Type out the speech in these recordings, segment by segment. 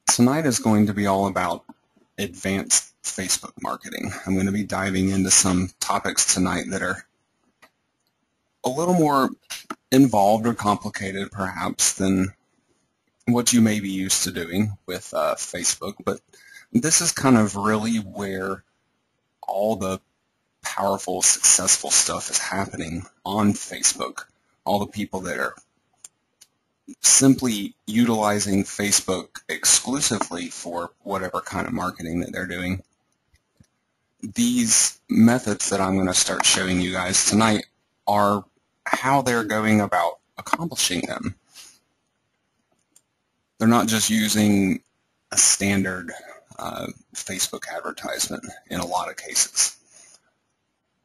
Tonight is going to be all about advanced Facebook marketing. I'm going to be diving into some topics tonight that are a little more involved or complicated perhaps than what you may be used to doing with Facebook, but this is kind of really where all the powerful, successful stuff is happening on Facebook. All the people that are simply utilizing Facebook exclusively for whatever kind of marketing that they're doing. These methods that I'm going to start showing you guys tonight are how they're going about accomplishing them. They're not just using a standard Facebook advertisement in a lot of cases.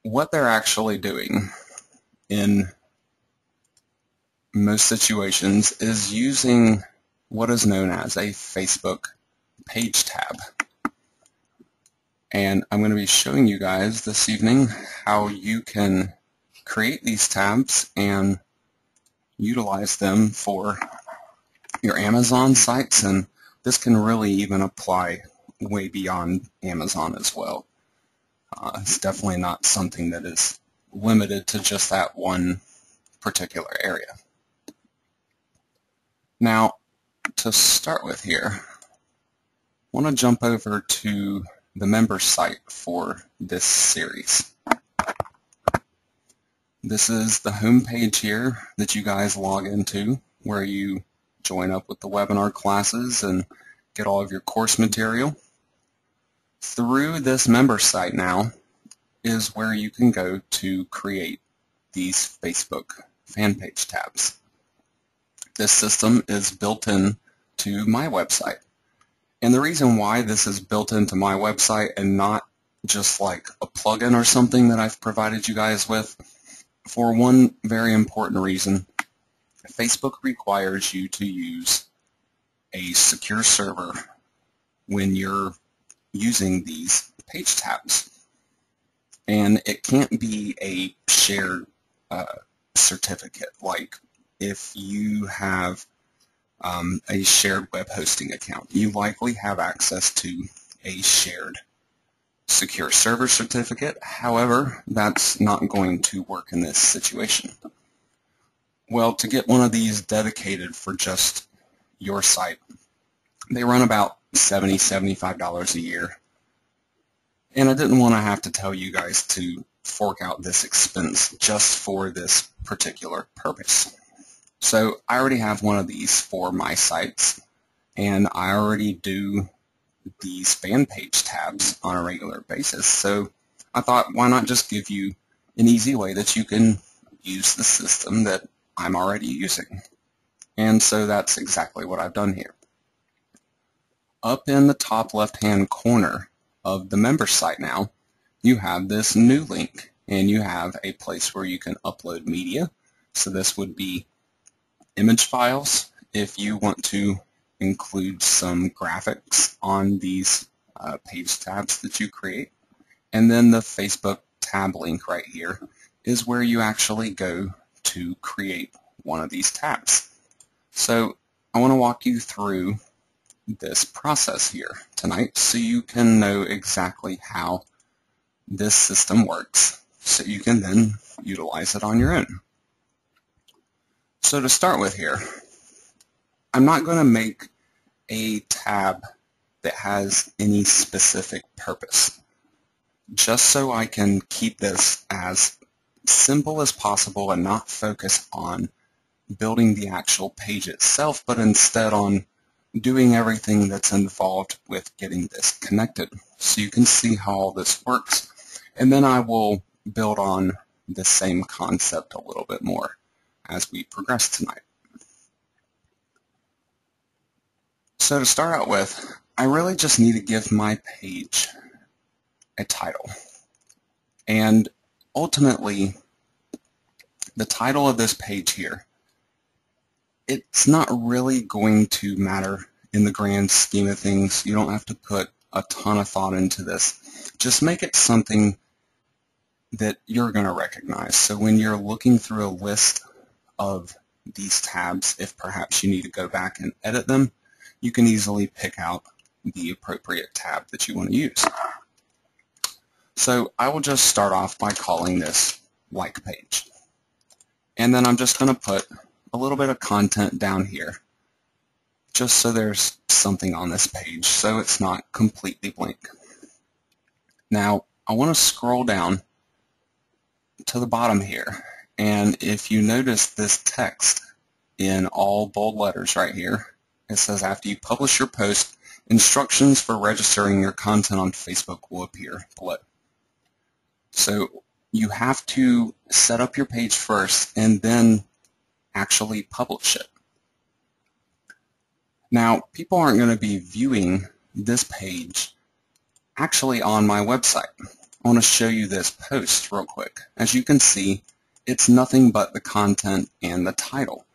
What they're actually doing in most situations is using what is known as a Facebook page tab. And I'm going to be showing you guys this evening how you can create these tabs and utilize them for your Amazon sites, and this can really even apply way beyond Amazon as well. It's definitely not something that is limited to just that one particular area. Now, to start with here, I want to jump over to the member site for this series. This is the home page here that you guys log into, where you join up with the webinar classes and get all of your course material. Through this member site now is where you can go to create these Facebook fan page tabs. This system is built in to my website. And the reason why this is built into my website and not just like a plugin or something that I've provided you guys with, for one very important reason, Facebook requires you to use a secure server when you're using these page tabs. And it can't be a shared certificate, like if you have a shared web hosting account. You likely have access to a shared secure server certificate. However, that's not going to work in this situation. Well, to get one of these dedicated for just your site, they run about $70, $75 a year. And I didn't want to have to tell you guys to fork out this expense just for this particular purpose. So I already have one of these for my sites, and I already do these fan page tabs on a regular basis. So I thought, why not just give you an easy way that you can use the system that I'm already using. And so that's exactly what I've done here. Up in the top left-hand corner of the member site now, you have this new link, and you have a place where you can upload media. So this would be image files if you want to include some graphics on these page tabs that you create. And then the Facebook tab link right here is where you actually go to create one of these tabs. So I want to walk you through this process here tonight so you can know exactly how this system works, so you can then utilize it on your own. So to start with here, I'm not going to make a tab that has any specific purpose, just so I can keep this as simple as possible and not focus on building the actual page itself, but instead on doing everything that's involved with getting this connected, so you can see how all this works. And then I will build on the same concept a little bit more as we progress tonight. So to start out with, I really just need to give my page a title. And ultimately, the title of this page here, it's not really going to matter in the grand scheme of things. You don't have to put a ton of thought into this. Just make it something that you're going to recognize. So when you're looking through a list of these tabs, if perhaps you need to go back and edit them, you can easily pick out the appropriate tab that you want to use. So I will just start off by calling this like page. And then I'm just going to put a little bit of content down here, just so there's something on this page, so it's not completely blank. Now, I want to scroll down to the bottom here, and if you notice this text in all bold letters right here, it says after you publish your post, instructions for registering your content on Facebook will appear below. So you have to set up your page first and then actually publish it. Now, people aren't going to be viewing this page actually on my website. I want to show you this post real quick. As you can see, it's nothing but the content and the title.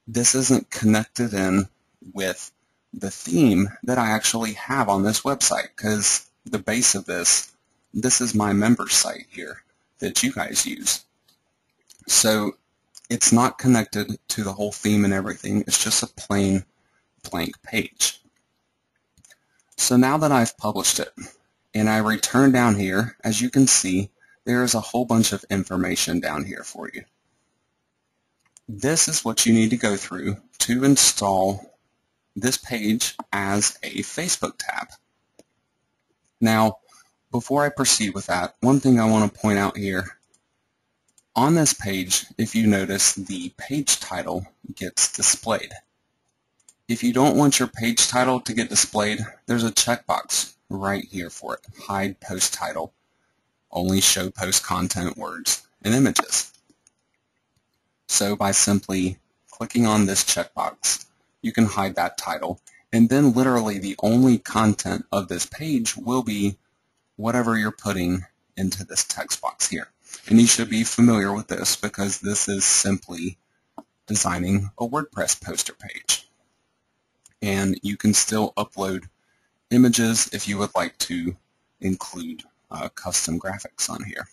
This isn't connected in with the theme that I actually have on this website, because the base of this is my members site here that you guys use. So it's not connected to the whole theme and everything. It's just a plain blank page. So now that I've published it and I return down here, as you can see, there is a whole bunch of information down here for you. This is what you need to go through to install this page as a Facebook tab. Now, before I proceed with that, one thing I want to point out here, on this page, if you notice, the page title gets displayed. If you don't want your page title to get displayed, there's a checkbox right here for it. Hide post title. Only show post content, words, and images. So by simply clicking on this checkbox, you can hide that title, and then literally the only content of this page will be whatever you're putting into this text box here. And you should be familiar with this because this is simply designing a WordPress poster page. And you can still upload images if you would like to include custom graphics on here.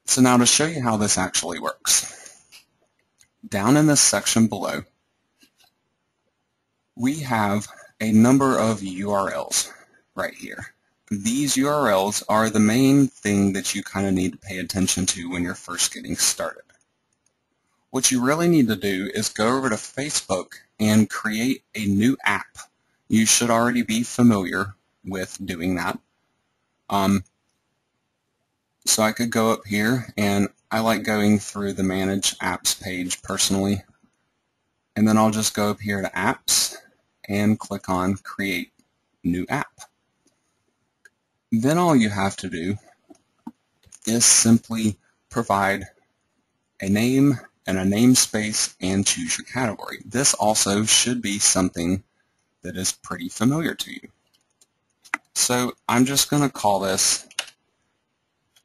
So now to show you how this actually works, down in this section below, we have a number of URLs right here. These URLs are the main thing that you kind of need to pay attention to when you're first getting started. What you really need to do is go over to Facebook and create a new app. You should already be familiar with doing that. So I could go up here, and I like going through the Manage Apps page personally. And then I'll just go up here to Apps and click on Create New App. Then all you have to do is simply provide a name and a namespace and choose your category. This also should be something that is pretty familiar to you. So I'm just going to call this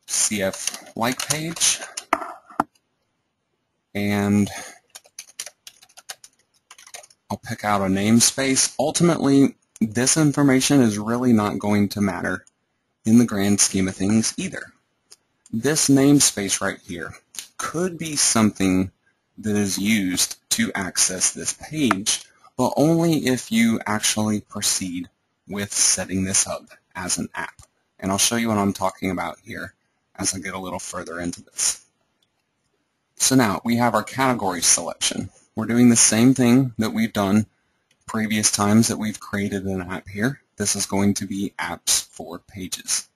CF like page, and I'll pick out a namespace. Ultimately, this information is really not going to matter in the grand scheme of things either. This namespace right here could be something that is used to access this page, but only if you actually proceed with setting this up as an app. And I'll show you what I'm talking about here as I get a little further into this. So now we have our category selection. We're doing the same thing that we've done previous times that we've created an app here. This is going to be apps for pages.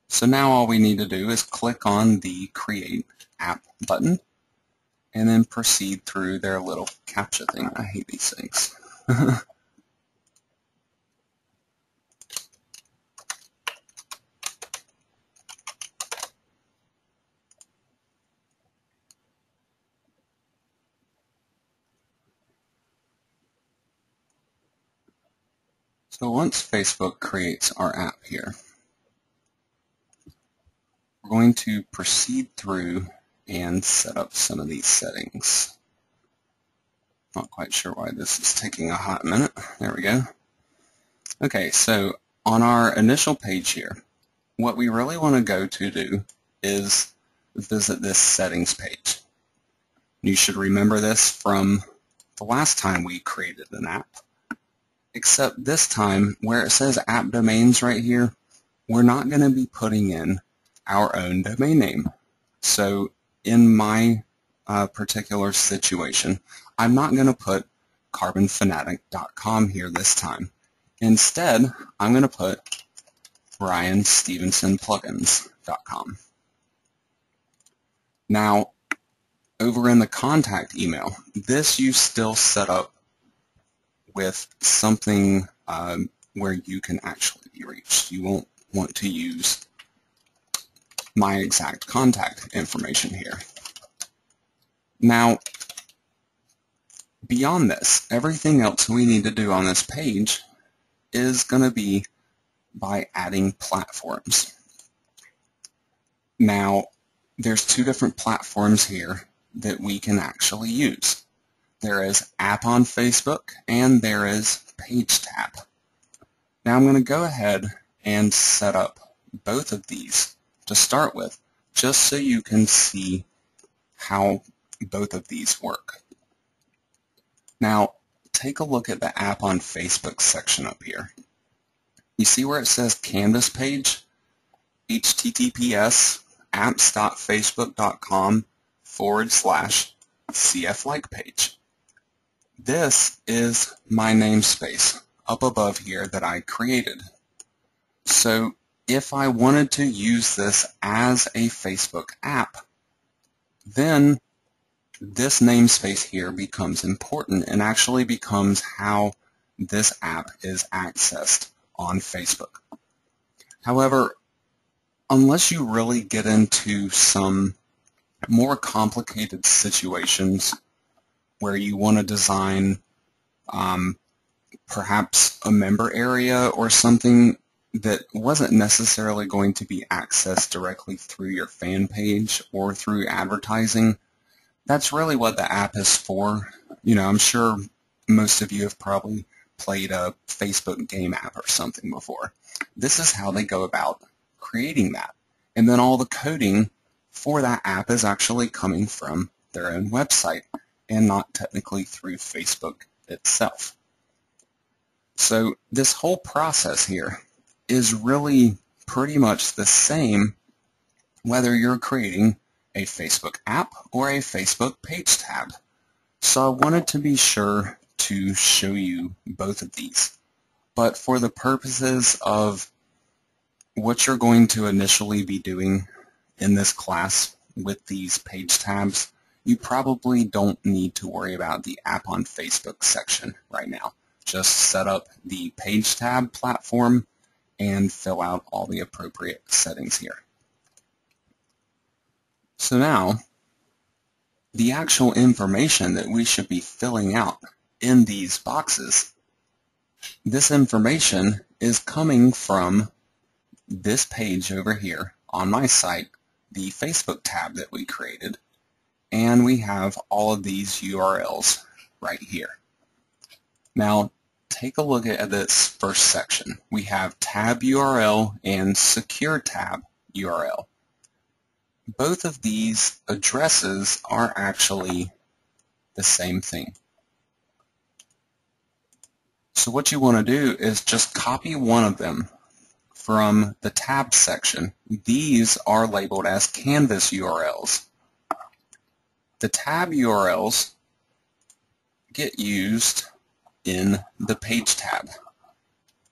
So now all we need to do is click on the Create App button and then proceed through their little CAPTCHA thing. I hate these things. So once Facebook creates our app here, we're going to proceed through and set up some of these settings. Not quite sure why this is taking a hot minute. There we go. Okay, so on our initial page here, what we really want to go to do is visit this settings page. You should remember this from the last time we created an app, except this time where it says app domains right here, we're not going to be putting in our own domain name. So in my particular situation, I'm not going to put carbonfanatic.com here this time. Instead, I'm going to put brianstevensonplugins.com. Now, over in the contact email, this you still set up with something where you can actually be reached. You won't want to use my exact contact information here. Now, beyond this, everything else we need to do on this page is going to be by adding platforms. Now, there's two different platforms here that we can actually use. There is App on Facebook and there is Page Tab. Now I'm going to go ahead and set up both of these to start with, just so you can see how both of these work. Now, take a look at the App on Facebook section up here. You see where it says Canvas page? https://apps.facebook.com/cflike page. This is my namespace up above here that I created. So if I wanted to use this as a Facebook app, then this namespace here becomes important and actually becomes how this app is accessed on Facebook. However, unless you really get into some more complicated situations where you want to design perhaps a member area or something that wasn't necessarily going to be accessed directly through your fan page or through advertising, that's really what the app is for. You know, I'm sure most of you have probably played a Facebook game app or something before. This is how they go about creating that. And then all the coding for that app is actually coming from their own website and not technically through Facebook itself. So this whole process here is really pretty much the same whether you're creating a Facebook app or a Facebook page tab. So I wanted to be sure to show you both of these. But for the purposes of what you're going to initially be doing in this class with these page tabs, you probably don't need to worry about the app on Facebook section right now. Just set up the page tab platform and fill out all the appropriate settings here. So now, the actual information that we should be filling out in these boxes, this information is coming from this page over here on my site, the Facebook tab that we created, and we have all of these URLs right here. Now, take a look at this first section. We have tab URL and secure tab URL. Both of these addresses are actually the same thing. So what you want to do is just copy one of them from the tab section. These are labeled as canvas URLs. The tab URLs get used in the page tab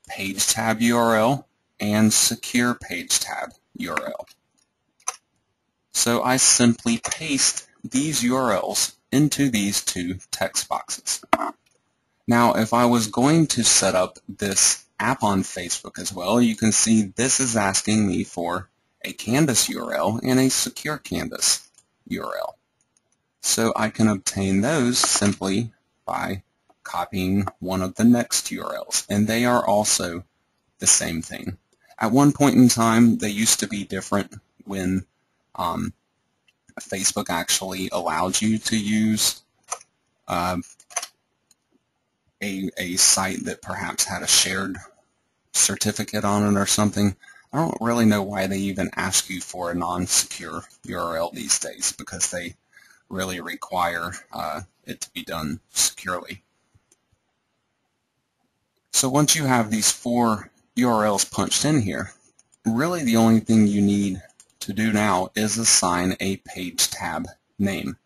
URL and secure page tab URL. So I simply paste these URLs into these two text boxes. Now, if I was going to set up this app on Facebook as well, you can see this is asking me for a Canvas URL and a secure Canvas URL. So I can obtain those simply by copying one of the next URLs, and they are also the same thing. At one point in time, they used to be different when Facebook actually allowed you to use a site that perhaps had a shared certificate on it or something. I don't really know why they even ask you for a non-secure URL these days, because they really require it to be done securely. So once you have these 4 URLs punched in here, really the only thing you need to do now is assign a page tab name.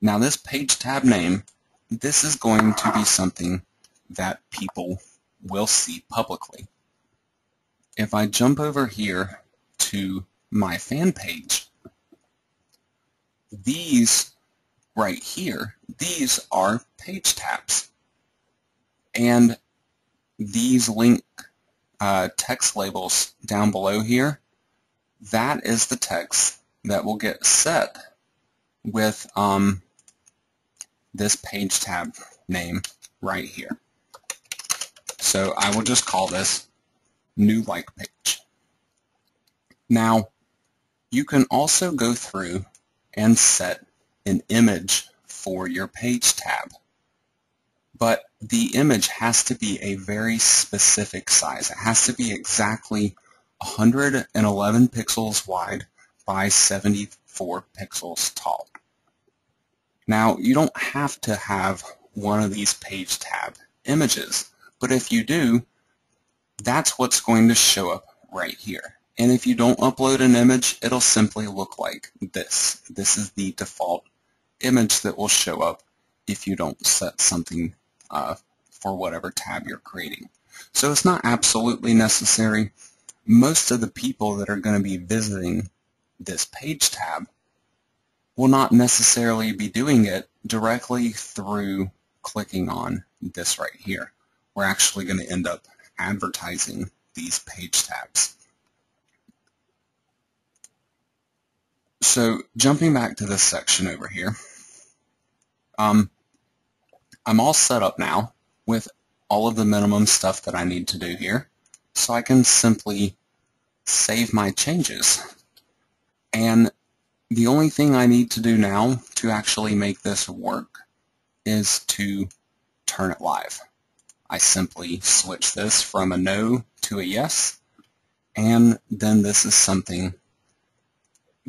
Now this page tab name, this is going to be something that people will see publicly. If I jump over here to my fan page, these right here, these are page tabs. And these link text labels down below here, that is the text that will get set with this page tab name right here. So I will just call this new like page. Now you can also go through and set an image for your page tab, but the image has to be a very specific size. It has to be exactly 111 pixels wide by 74 pixels tall. Now you don't have to have one of these page tab images, but if you do, that's what's going to show up right here. And if you don't upload an image, it'll simply look like this. This is the default image that will show up if you don't set something for whatever tab you're creating. So it's not absolutely necessary. Most of the people that are going to be visiting this page tab will not necessarily be doing it directly through clicking on this right here. We're actually going to end up advertising these page tabs. So jumping back to this section over here, I'm all set up now with all of the minimum stuff that I need to do here, so I can simply save my changes. And the only thing I need to do now to actually make this work is to turn it live. I simply switch this from a no to a yes, and then this is something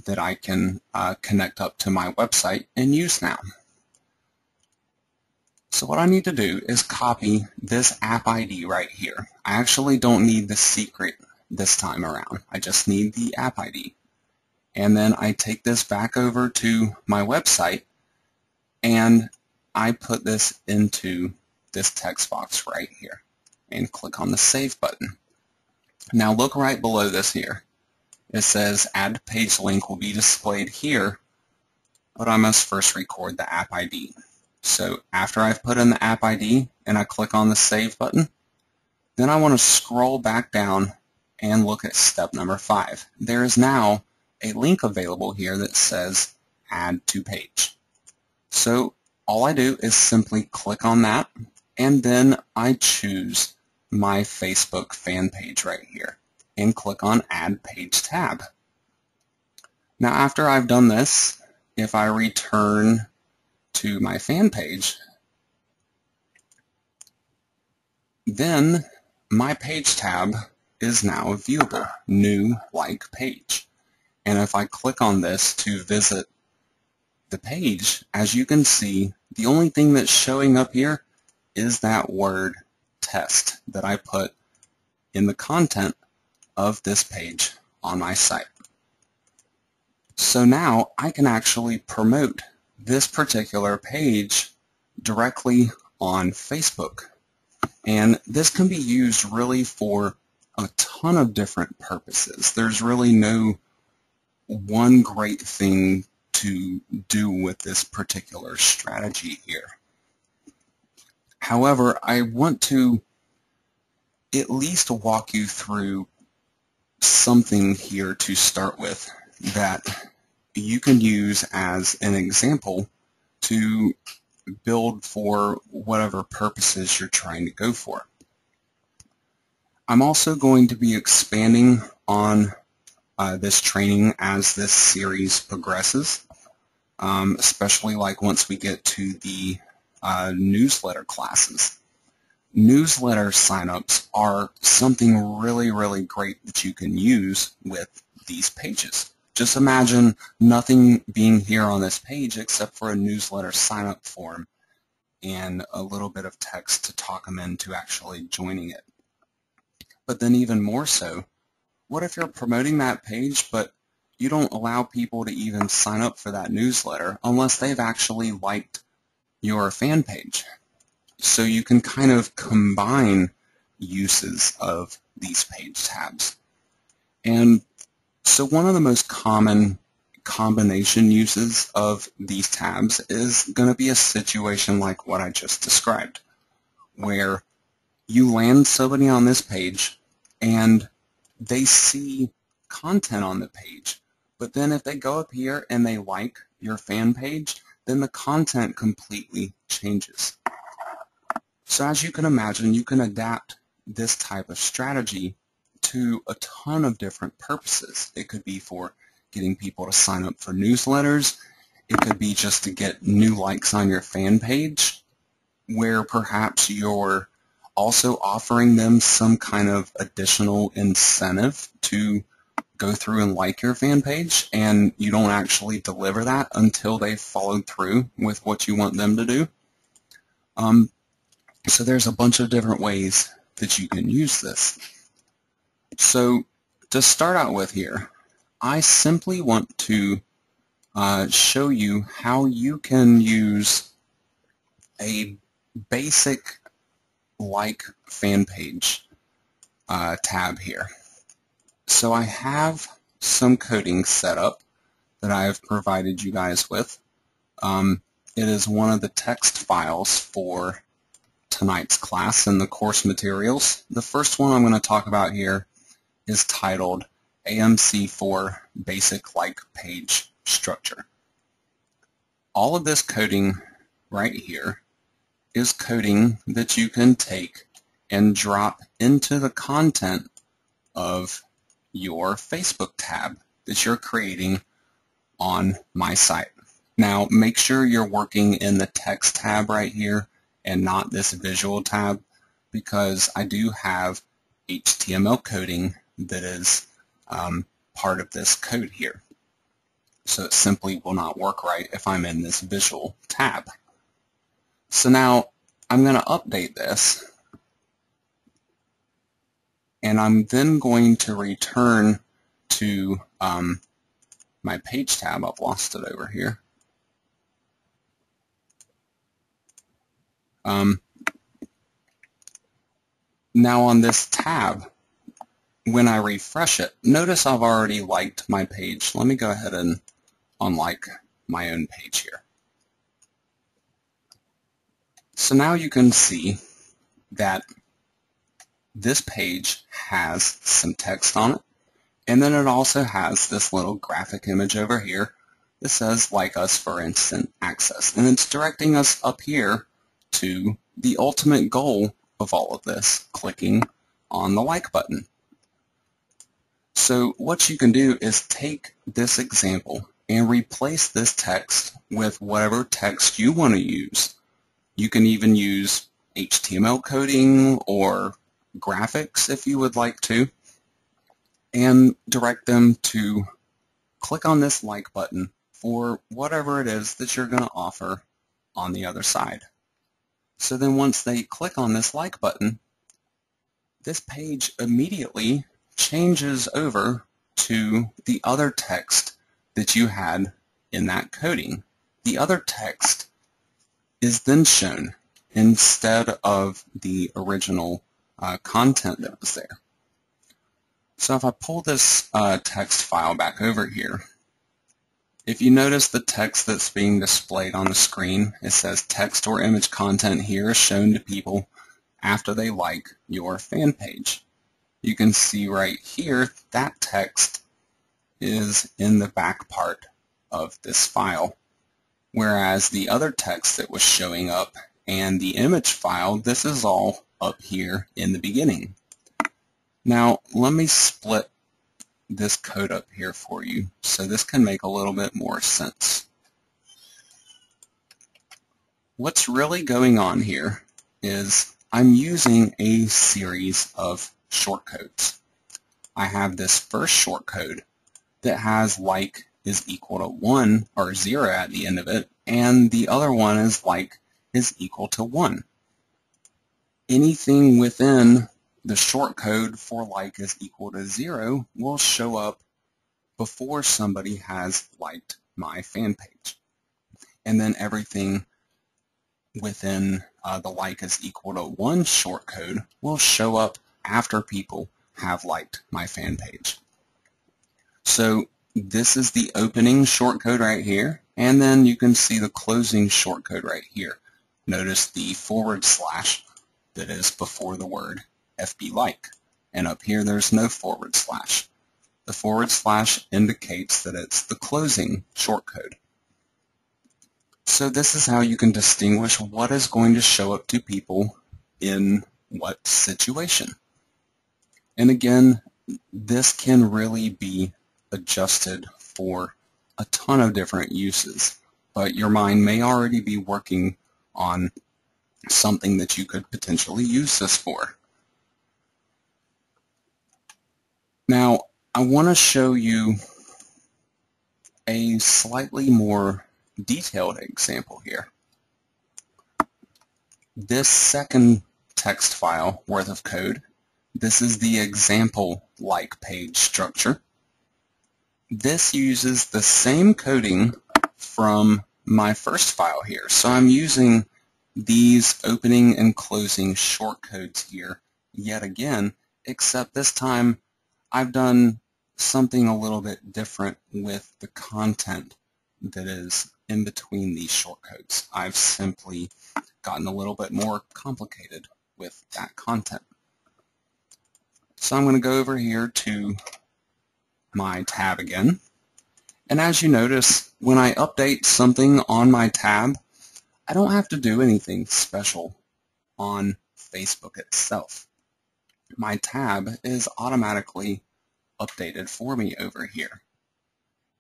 that I can connect up to my website and use now. So what I need to do is copy this app ID right here. I actually don't need the secret this time around. I just need the app ID. And then I take this back over to my website and I put this into this text box right here and click on the Save button. Now look right below this here. It says Add Page Link will be displayed here, but I must first record the app ID. So after I've put in the app ID and I click on the Save button, then I want to scroll back down and look at step number 5. There is now a link available here that says Add to Page. So all I do is simply click on that, and then I choose my Facebook fan page right here and click on Add Page tab. Now after I've done this, if I return to my fan page, then my page tab is now viewable, New Like Page. And if I click on this to visit the page, as you can see, the only thing that's showing up here is that word test that I put in the content of this page on my site. So now I can actually promote this particular page directly on Facebook. And this can be used really for a ton of different purposes. There's really no one great thing to do with this particular strategy here. However, I want to at least walk you through something here to start with that you can use as an example to build for whatever purposes you're trying to go for. I'm also going to be expanding on this training as this series progresses, especially like once we get to the newsletter classes. Newsletter signups are something really, really great that you can use with these pages. just imagine nothing being here on this page except for a newsletter sign-up form and a little bit of text to talk them into actually joining it. But then even more so, what if you're promoting that page but you don't allow people to even sign up for that newsletter unless they've actually liked your fan page? So you can kind of combine uses of these page tabs. And so one of the most common combination uses of these tabs is going to be a situation like what I just described, where you land somebody on this page and they see content on the page, but then if they go up here and they like your fan page, then the content completely changes. So as you can imagine, you can adapt this type of strategy to a ton of different purposes. It could be for getting people to sign up for newsletters. It could be just to get new likes on your fan page, where perhaps you're also offering them some kind of additional incentive to go through and like your fan page, and you don't actually deliver that until they've followed through with what you want them to do. So there's a bunch of different ways that you can use this. So to start out with here, I simply want to show you how you can use a basic like fan page tab here. So I have some coding set up that I've provided you guys with. It is one of the text files for tonight's class in the course materials. The first one I'm going to talk about here is titled AMC4 Basic Like Page Structure. All of this coding right here is coding that you can take and drop into the content of your Facebook tab that you're creating on my site. Now make sure you're working in the text tab right here and not this visual tab, because I do have HTML coding that is part of this code here. So it simply will not work right if I'm in this visual tab. So now I'm going to update this, and I'm then going to return to my page tab. I've lost it over here. Now on this tab, when I refresh it, notice I've already liked my page. Let me go ahead and unlike my own page here. So now you can see that this page has some text on it, and then it also has this little graphic image over here that says like us for instant access, and it's directing us up here to the ultimate goal of all of this, clicking on the like button. So what you can do is take this example and replace this text with whatever text you want to use. You can even use HTML coding or graphics if you would like to, and direct them to click on this like button for whatever it is that you're going to offer on the other side. So then once they click on this like button, this page immediately changes over to the other text that you had in that coding. The other text is then shown instead of the original content that was there. So if I pull this text file back over here, if you notice the text that's being displayed on the screen, it says text or image content here is shown to people after they like your fan page. You can see right here that text is in the back part of this file, whereas the other text that was showing up and the image file, this is all up here in the beginning. Now let me split this code up here for you so this can make a little bit more sense. What's really going on here is I'm using a series of shortcodes. I have this first shortcode that has like is equal to 1 or 0 at the end of it, and the other one is like is equal to 1. Anything within the shortcode for like is equal to 0 will show up before somebody has liked my fan page. And then everything within the like is equal to 1 shortcode will show up after people have liked my fan page. So this is the opening shortcode right here, and then you can see the closing shortcode right here. Notice the / that is before the word FB like, and up here there's no /. The / indicates that it's the closing shortcode. So this is how you can distinguish what is going to show up to people in what situation. And again, this can really be adjusted for a ton of different uses, but your mind may already be working on something that you could potentially use this for. Now, I want to show you a slightly more detailed example here. This second text file worth of code, this is the example like page structure. This uses the same coding from my first file here. So I'm using these opening and closing shortcodes here yet again, except this time I've done something a little bit different with the content that is in between these shortcodes. I've simply gotten a little bit more complicated with that content. So I'm going to go over here to my tab again, and as you notice, when I update something on my tab, I don't have to do anything special on Facebook itself. My tab is automatically updated for me over here.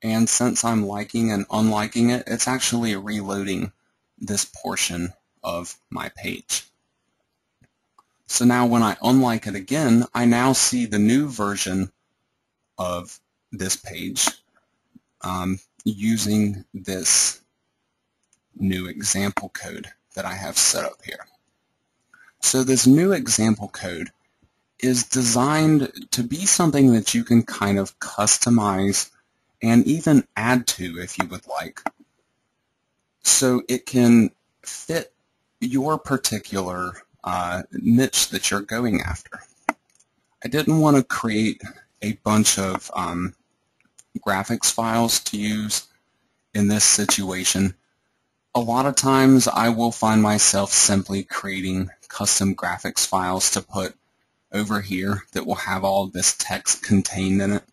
And since I'm liking and unliking it, it's actually reloading this portion of my page. So now when I unlike it again, I now see the new version of this page using this new example code that I have set up here. So this new example code is designed to be something that you can kind of customize and even add to if you would like, so it can fit your particular niche that you're going after. I didn't want to create a bunch of graphics files to use in this situation. A lot of times I will find myself simply creating custom graphics files to put over here that will have all this text contained in it.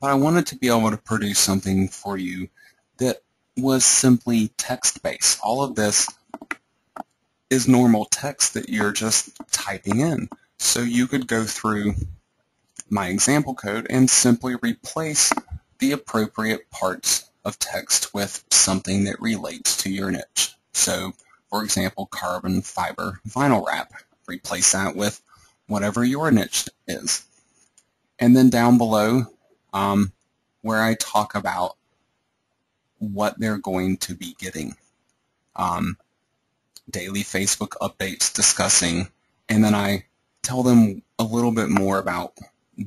But I wanted to be able to produce something for you that was simply text-based. All of this is normal text that you're just typing in. So you could go through my example code and simply replace the appropriate parts of text with something that relates to your niche. So, for example, carbon fiber vinyl wrap. Replace that with whatever your niche is. And then down below, where I talk about what they're going to be getting. Daily Facebook updates discussing, and then I tell them a little bit more about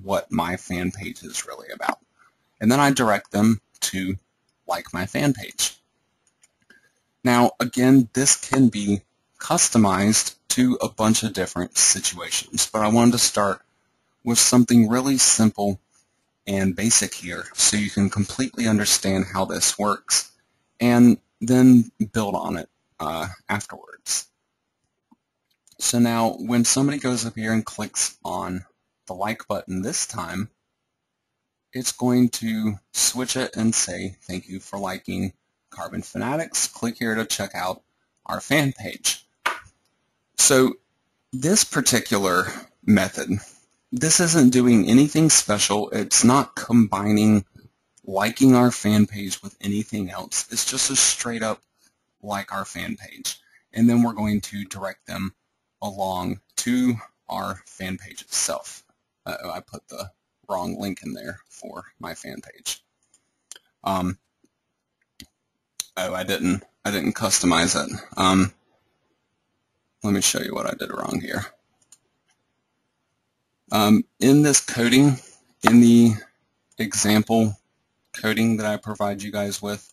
what my fan page is really about. And then I direct them to like my fan page. Now, again, this can be customized to a bunch of different situations, but I wanted to start with something really simple and basic here so you can completely understand how this works and then build on it afterwards. So now when somebody goes up here and clicks on the like button this time, it's going to switch it and say, thank you for liking Carbon Fanatics. Click here to check out our fan page. So this particular method, this isn't doing anything special. It's not combining liking our fan page with anything else. It's just a straight up like our fan page. And then we're going to direct them along to our fan page itself. I put the wrong link in there for my fan page. Oh, I didn't customize it. Let me show you what I did wrong here. In this coding, in the example coding that I provide you guys with,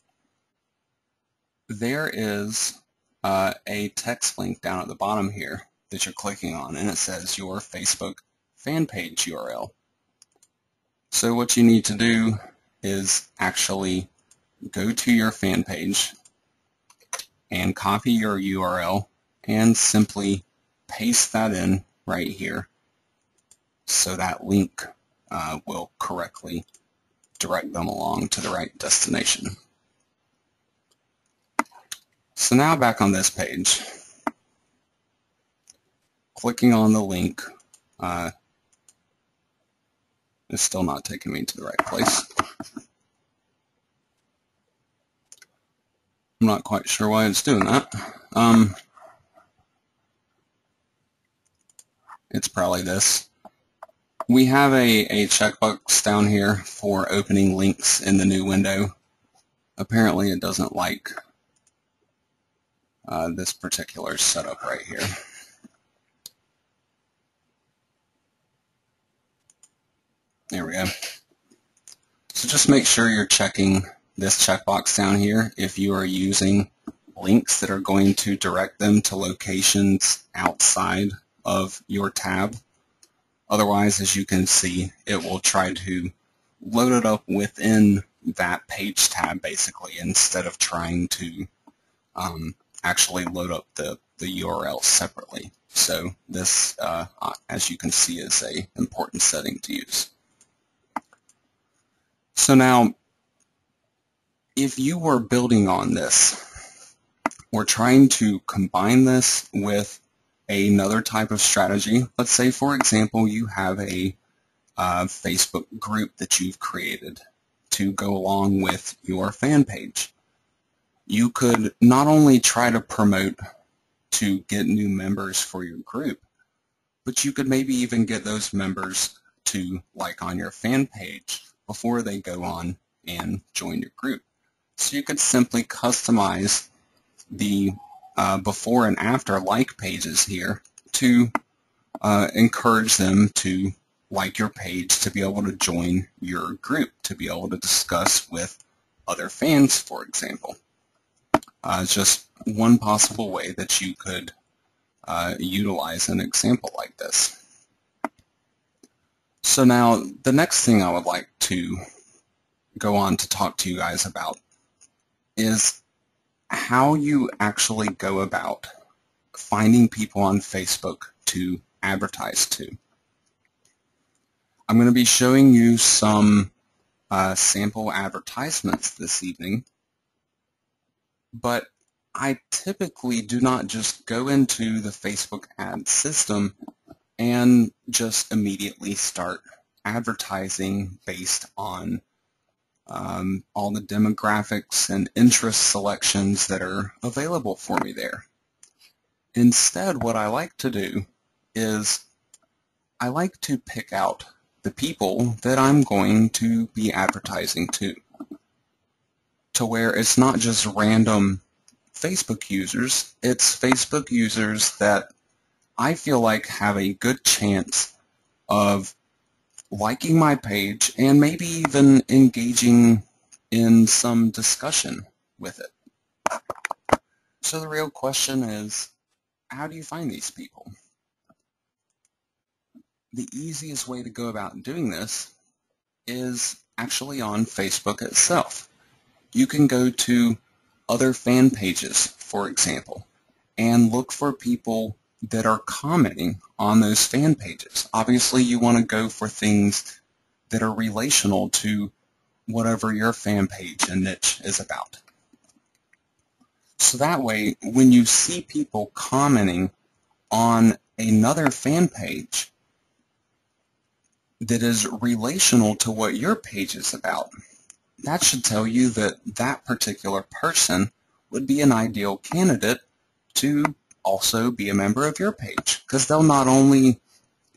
there is a text link down at the bottom here that you're clicking on, and it says your Facebook fan page URL. So what you need to do is actually go to your fan page and copy your URL and simply paste that in right here so that link will correctly direct them along to the right destination. So now back on this page, clicking on the link is still not taking me to the right place. I'm not quite sure why it's doing that. It's probably this. We have a checkbox down here for opening links in the new window. Apparently it doesn't like this particular setup right here. There we go. So just make sure you're checking this checkbox down here if you are using links that are going to direct them to locations outside of your tab. Otherwise, as you can see, it will try to load it up within that page tab basically, instead of trying to actually load up the URL separately. So this, as you can see, is an important setting to use. So now, if you were building on this, or trying to combine this with another type of strategy, let's say, for example, you have a Facebook group that you've created to go along with your fan page. You could not only try to promote to get new members for your group, but you could maybe even get those members to like on your fan page before they go on and join your group. So you could simply customize the before and after like pages here to encourage them to like your page, to be able to join your group, to be able to discuss with other fans, for example. Just one possible way that you could utilize an example like this. So now the next thing I would like to go on to talk to you guys about is how you actually go about finding people on Facebook to advertise to. I'm going to be showing you some sample advertisements this evening, but I typically do not just go into the Facebook ad system and just immediately start advertising based on all the demographics and interest selections that are available for me there. Instead, what I like to do is I like to pick out the people that I'm going to be advertising to where it's not just random Facebook users, it's Facebook users that I feel like have a good chance of liking my page and maybe even engaging in some discussion with it. So the real question is, how do you find these people? The easiest way to go about doing this is actually on Facebook itself. You can go to other fan pages, for example, and look for people that are commenting on those fan pages. Obviously, you want to go for things that are relational to whatever your fan page and niche is about. So that way, when you see people commenting on another fan page that is relational to what your page is about, that should tell you that that particular person would be an ideal candidate to also be a member of your page, because they'll not only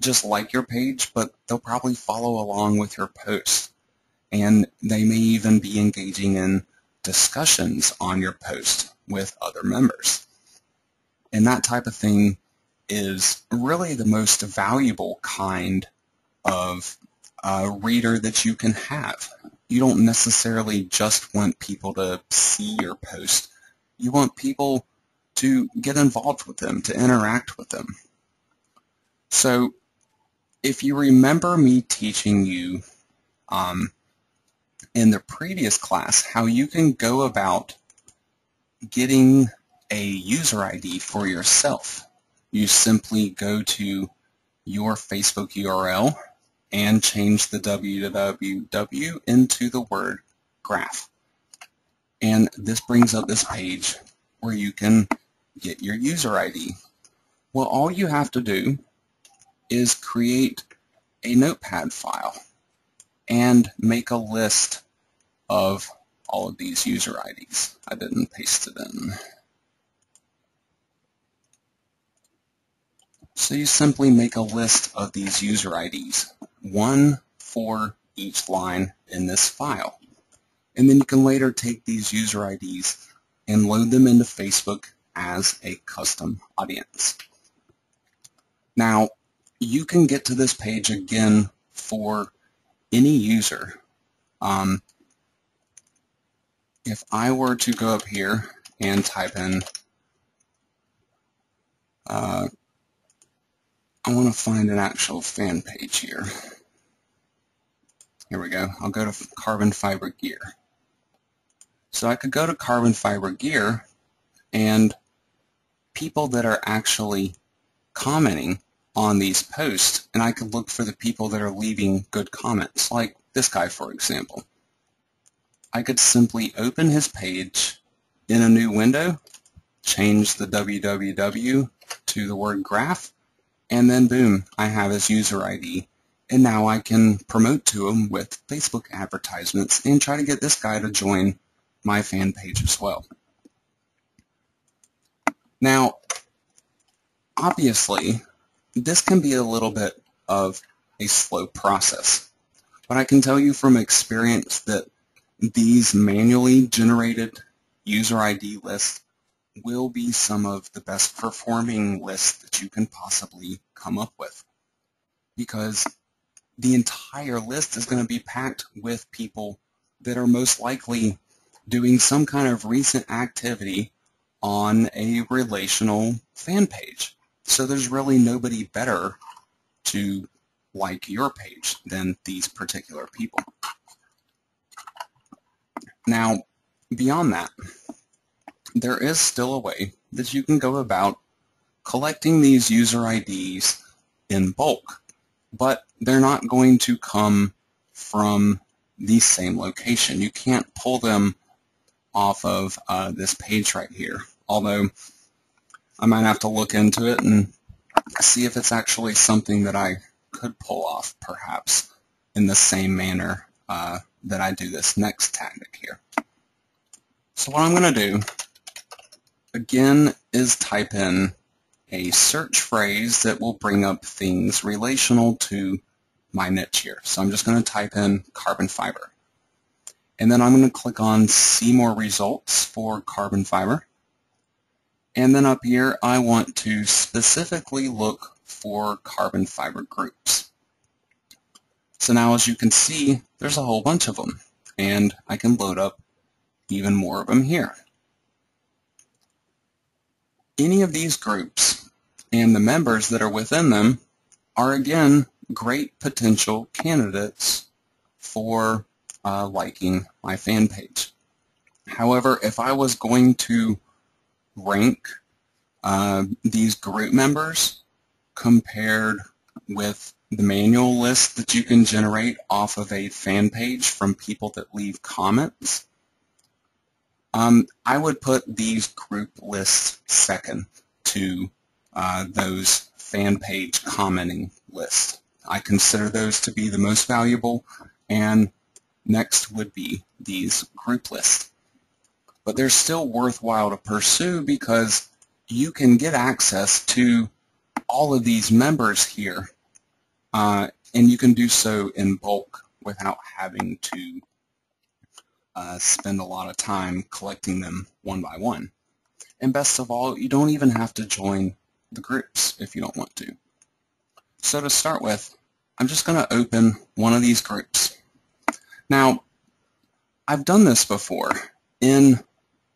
just like your page, but they'll probably follow along with your posts. and they may even be engaging in discussions on your post with other members. And that type of thing is really the most valuable kind of reader that you can have. You don't necessarily just want people to see your post. You want people to get involved with them, to interact with them. So if you remember me teaching you in the previous class how you can go about getting a user ID for yourself, you simply go to your Facebook URL and change the www into the word graph. And this brings up this page where you can get your user ID. Well, all you have to do is create a notepad file and make a list of all of these user IDs. I didn't paste it in. So you simply make a list of these user IDs, one for each line in this file. And then you can later take these user IDs and load them into Facebook as a custom audience. Now, you can get to this page again for any user. If I were to go up here and type in, I want to find an actual fan page here. Here we go. I'll go to carbon fiber gear. So I could go to carbon fiber gear, and people that are actually commenting on these posts, and I could look for the people that are leaving good comments, like this guy, for example. I could simply open his page in a new window, change the www to the word graph, and then boom, I have his user ID. And now I can promote to him with Facebook advertisements and try to get this guy to join my fan page as well. Now, obviously, this can be a little bit of a slow process, but I can tell you from experience that these manually generated user ID lists will be some of the best performing lists that you can possibly come up with, because the entire list is going to be packed with people that are most likely doing some kind of recent activity on a relational fan page. So there's really nobody better to like your page than these particular people. Now, beyond that, there is still a way that you can go about collecting these user IDs in bulk, but they're not going to come from the same location. You can't pull them off of this page right here, although I might have to look into it and see if it's actually something that I could pull off, perhaps, in the same manner that I do this next tactic here. So what I'm going to do, again, is type in a search phrase that will bring up things relational to my niche here. So I'm just going to type in carbon fiber. And then I'm going to click on See More Results for carbon fiber. And then up here, I want to specifically look for carbon fiber groups. So now, as you can see, there's a whole bunch of them, and I can load up even more of them here. Any of these groups and the members that are within them are, again, great potential candidates for liking my fan page. However, if I was going to rank these group members compared with the manual list that you can generate off of a fan page from people that leave comments, I would put these group lists second to those fan page commenting lists. I consider those to be the most valuable, and next would be these group lists. But they're still worthwhile to pursue because you can get access to all of these members here, and you can do so in bulk without having to spend a lot of time collecting them one by one. And best of all, you don't even have to join the groups if you don't want to. So to start with, I'm just going to open one of these groups. Now, I've done this before. In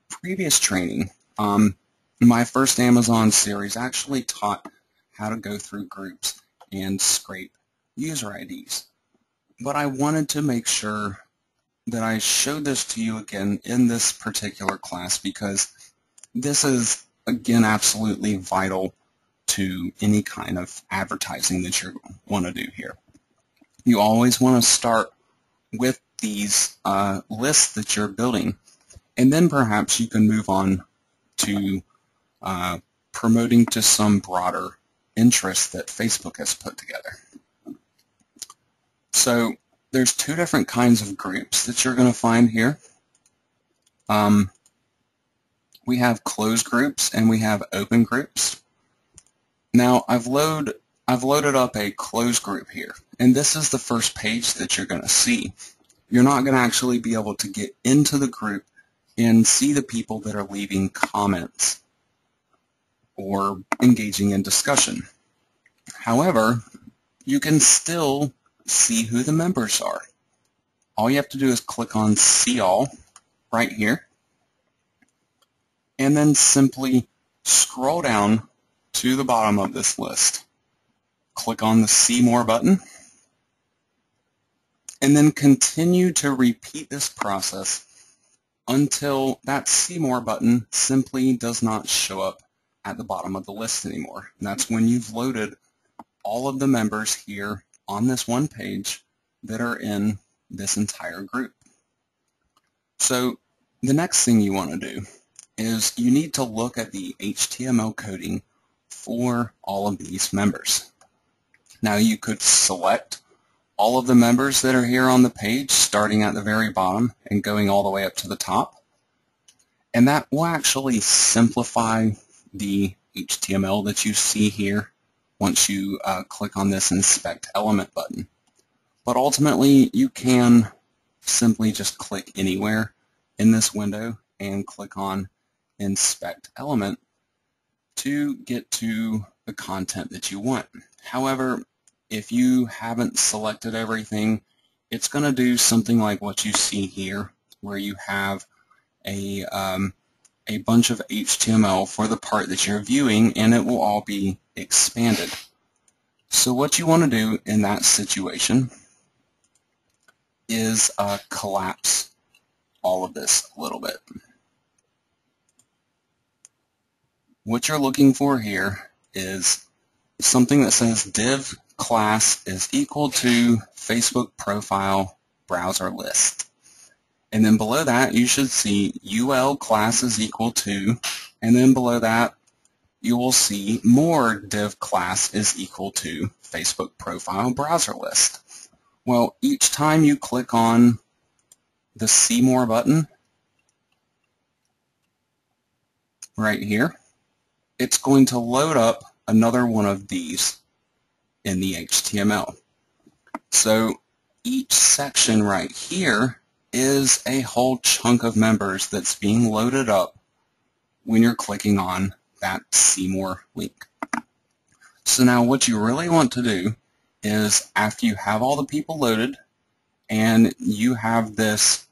previous training, my first Amazon series actually taught how to go through groups and scrape user IDs. But I wanted to make sure that I showed this to you again in this particular class because this is, again, absolutely vital to any kind of advertising that you want to do here. You always want to start with these lists that you're building, and then perhaps you can move on to promoting to some broader interest that Facebook has put together. So there's two different kinds of groups that you're going to find here. We have closed groups and we have open groups. Now I've loaded up a closed group here, and this is the first page that you're going to see. You're not going to actually be able to get into the group and see the people that are leaving comments or engaging in discussion. However, you can still see who the members are. All you have to do is click on See All right here, and then simply scroll down to the bottom of this list. Click on the See More button, and then continue to repeat this process until that See More button simply does not show up at the bottom of the list anymore. And that's when you've loaded all of the members here on this one page that are in this entire group. So the next thing you want to do is you need to look at the HTML coding for all of these members. Now you could select all of the members that are here on the page, starting at the very bottom and going all the way up to the top. And that will actually simplify the HTML that you see here once you click on this Inspect Element button. But ultimately, you can simply just click anywhere in this window and click on Inspect Element to get to the content that you want. However, if you haven't selected everything, it's going to do something like what you see here, where you have a bunch of HTML for the part that you're viewing, and it will all be expanded. So what you want to do in that situation is collapse all of this a little bit. What you're looking for here is something that says div class is equal to Facebook profile browser list. And then below that you should see UL class is equal to, and then below that you will see more div class is equal to Facebook profile browser list. Well, each time you click on the See More button right here, it's going to load up another one of these in the HTML. So each section right here is a whole chunk of members that's being loaded up when you're clicking on that See More link. So now what you really want to do is, after you have all the people loaded and you have this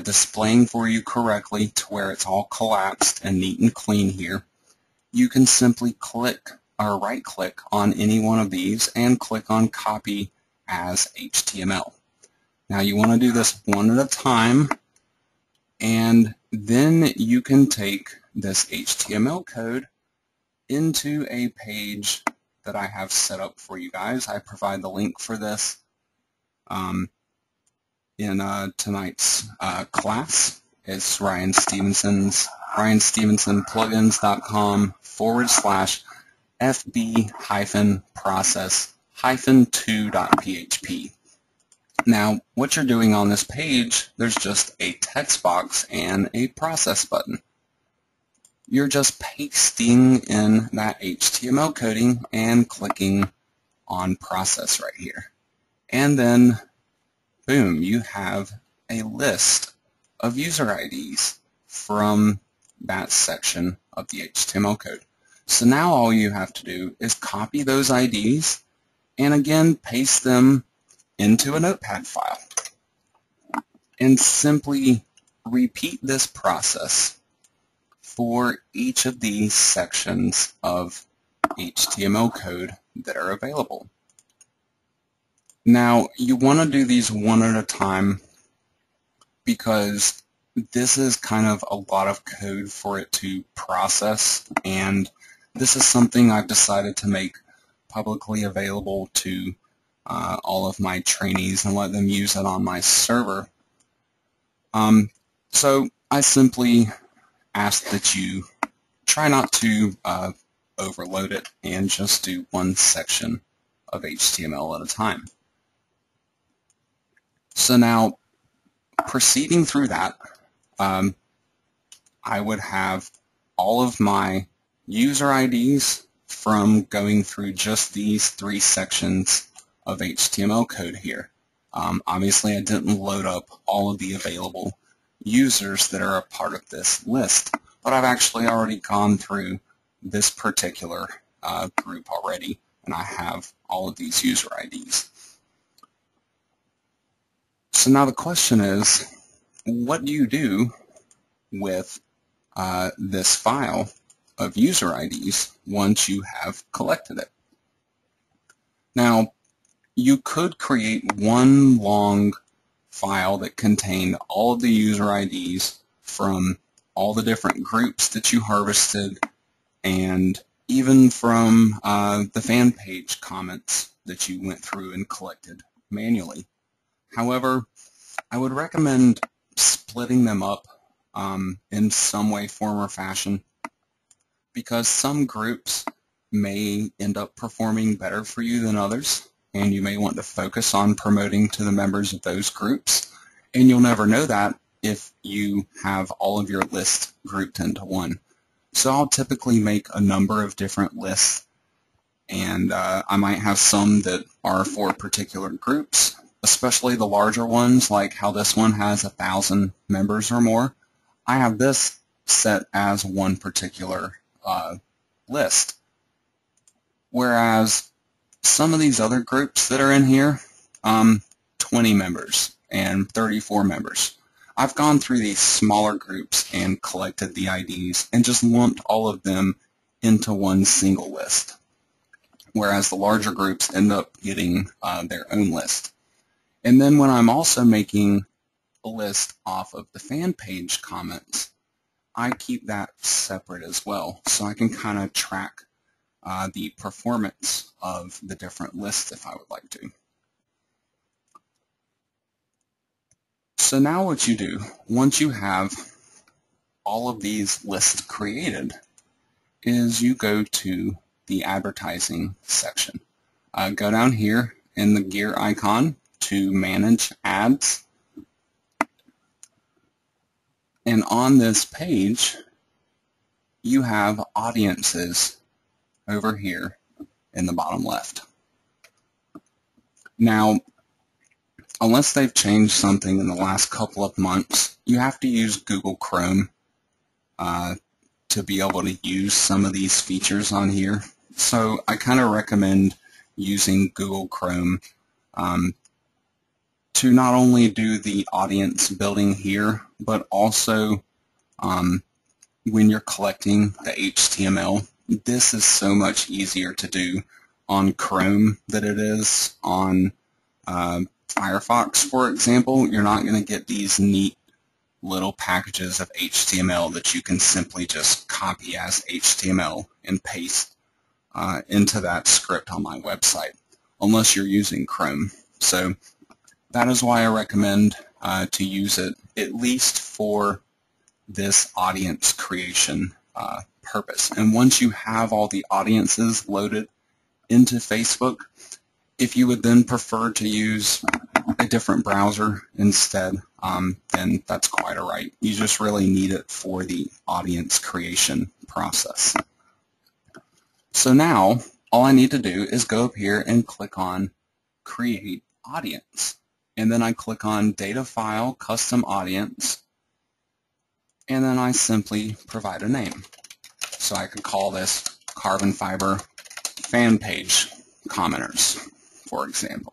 displaying for you correctly to where it's all collapsed and neat and clean here, you can simply click or right-click on any one of these and click on Copy as HTML. Now you want to do this one at a time, and then you can take this HTML code into a page that I have set up for you guys. I provide the link for this in tonight's class. It's ryanstevensonplugins.com/fb-process-2.php. Now, what you're doing on this page, there's just a text box and a process button. You're just pasting in that HTML coding and clicking on process right here. And then boom, you have a list of user IDs from that section of the HTML code. So now all you have to do is copy those IDs and again paste them into a notepad file and simply repeat this process for each of these sections of HTML code that are available. Now, you want to do these one at a time because this is kind of a lot of code for it to process, and this is something I've decided to make publicly available to all of my trainees and let them use it on my server. So I simply ask that you try not to overload it and just do one section of HTML at a time. So now, proceeding through that, I would have all of my user IDs from going through just these 3 sections of HTML code here. Obviously, I didn't load up all of the available users that are a part of this list, but I've actually already gone through this particular group already, and I have all of these user IDs. So now the question is, what do you do with this file of user IDs once you have collected it? Now, you could create one long file that contained all of the user IDs from all the different groups that you harvested, and even from the fan page comments that you went through and collected manually. However, I would recommend splitting them up in some way, form, or fashion, because some groups may end up performing better for you than others, and you may want to focus on promoting to the members of those groups, and you'll never know that if you have all of your lists grouped into one. So I'll typically make a number of different lists, and I might have some that are for particular groups, especially the larger ones, like how this one has 1,000 members or more. I have this set as one particular list, whereas some of these other groups that are in here, 20 members and 34 members. I've gone through these smaller groups and collected the IDs and just lumped all of them into one single list, whereas the larger groups end up getting their own list. And then when I'm also making a list off of the fan page comments, I keep that separate as well, so I can kind of track the performance of the different lists if I would like to. So now what you do, once you have all of these lists created, is you go to the advertising section. Go down here in the gear icon to manage ads, and on this page you have audiences over here in the bottom left. Now, unless they've changed something in the last couple of months, you have to use Google Chrome to be able to use some of these features on here. So I kind of recommend using Google Chrome to not only do the audience building here, but also when you're collecting the HTML. This is so much easier to do on Chrome than it is on Firefox, for example. You're not going to get these neat little packages of HTML that you can simply just copy as HTML and paste into that script on my website, unless you're using Chrome. So that is why I recommend to use it, at least for this audience creation purpose. And once you have all the audiences loaded into Facebook, if you would then prefer to use a different browser instead, then that's quite all right. You just really need it for the audience creation process. So now, all I need to do is go up here and click on Create Audience. and then I click on Data File, Custom Audience, and then I simply provide a name. So I could call this Carbon Fiber Fan Page Commenters, for example.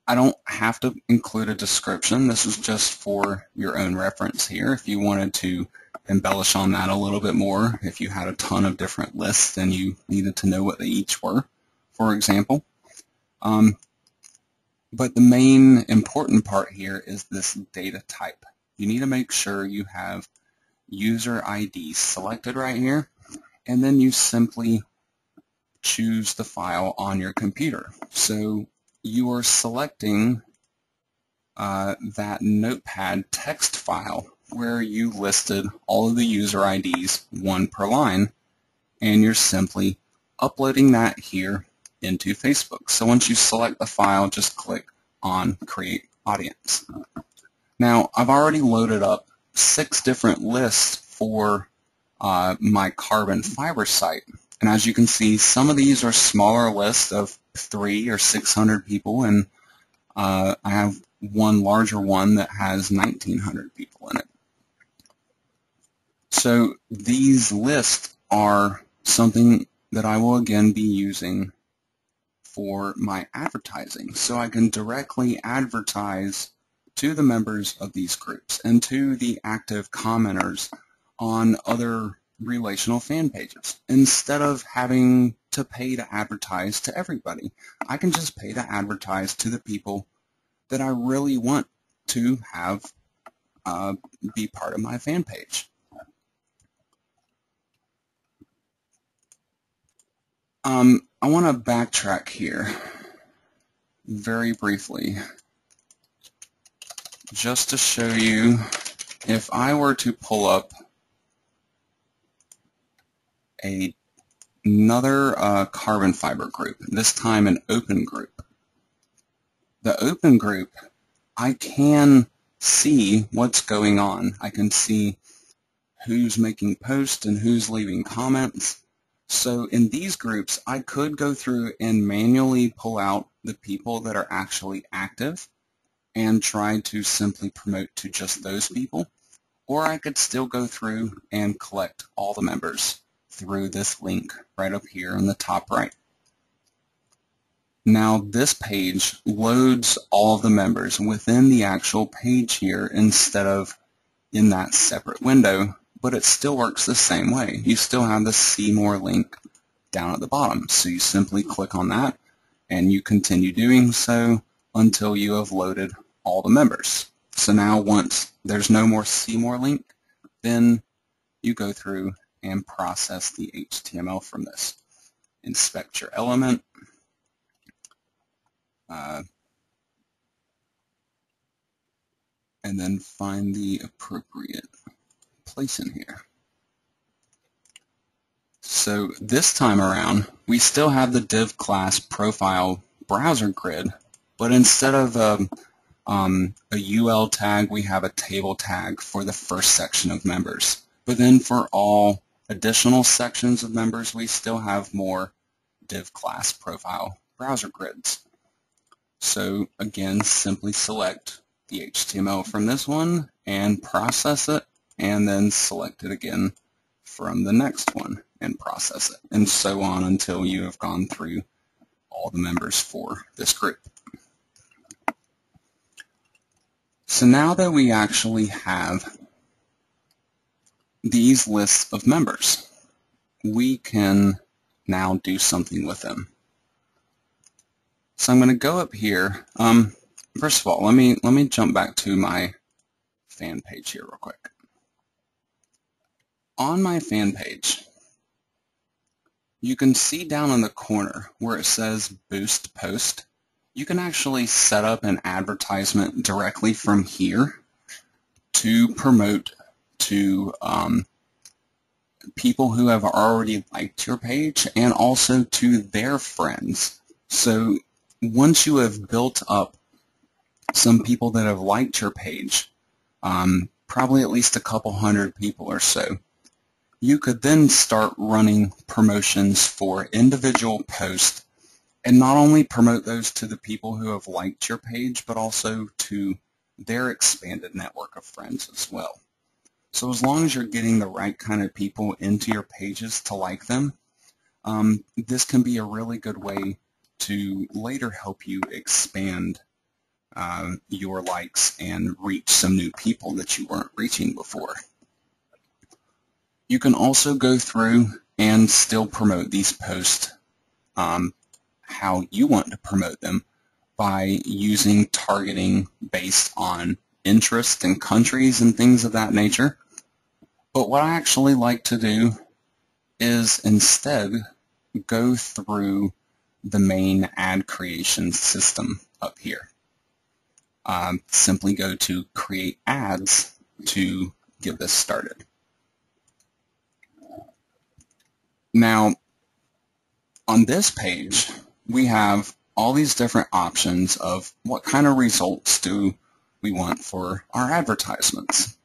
I don't have to include a description. This is just for your own reference here. If you wanted to embellish on that a little bit more, if you had a ton of different lists and you needed to know what they each were, for example. But the main important part here is this data type. You need to make sure you have user ID selected right here, and then you simply choose the file on your computer. So you are selecting that notepad text file where you listed all of the user IDs, one per line, and you're simply uploading that here into Facebook. So once you select the file, just click on Create Audience. Now, I've already loaded up 6 different lists for my carbon fiber site. And as you can see, some of these are smaller lists of 300 or 600 people, and I have one larger one that has 1,900 people in it. So these lists are something that I will again be using for my advertising. So I can directly advertise to the members of these groups and to the active commenters on other relational fan pages. Instead of having to pay to advertise to everybody, I can just pay to advertise to the people that I really want to have be part of my fan page. I want to backtrack here very briefly just to show you, if I were to pull up another carbon fiber group, this time an open group. The open group, I can see what's going on. I can see who's making posts and who's leaving comments. So in these groups, I could go through and manually pull out the people that are actually active and try to simply promote to just those people, or I could still go through and collect all the members through this link right up here in the top right. Now this page loads all of the members within the actual page here instead of in that separate window, but it still works the same way. You still have the See More link down at the bottom. So you simply click on that and you continue doing so until you have loaded all the members. So now once there's no more See More link, then you go through and process the HTML from this. Inspect your element. And then find the appropriate place in here. So this time around, we still have the div class profile browser grid, but instead of a UL tag, we have a table tag for the first section of members. But then for all additional sections of members, we still have more div class profile browser grids. So again, simply select the HTML from this one and process it, and then select it again from the next one and process it, and so on until you have gone through all the members for this group. So now that we actually have these lists of members, we can now do something with them. So I'm going to go up here. First of all, let me jump back to my fan page here real quick. On my fan page, you can see down in the corner where it says Boost Post. You can actually set up an advertisement directly from here to promote to people who have already liked your page and also to their friends. So once you have built up some people that have liked your page, probably at least a couple hundred people or so, you could then start running promotions for individual posts and not only promote those to the people who have liked your page, but also to their expanded network of friends as well. So as long as you're getting the right kind of people into your pages to like them, this can be a really good way to later help you expand your likes and reach some new people that you weren't reaching before. You can also go through and still promote these posts how you want to promote them by using targeting based on interest and countries and things of that nature. But what I actually like to do is instead go through the main ad creation system up here. Simply go to create ads to get this started. Now, on this page, we have all these different options of what kind of results do we want for our advertisements.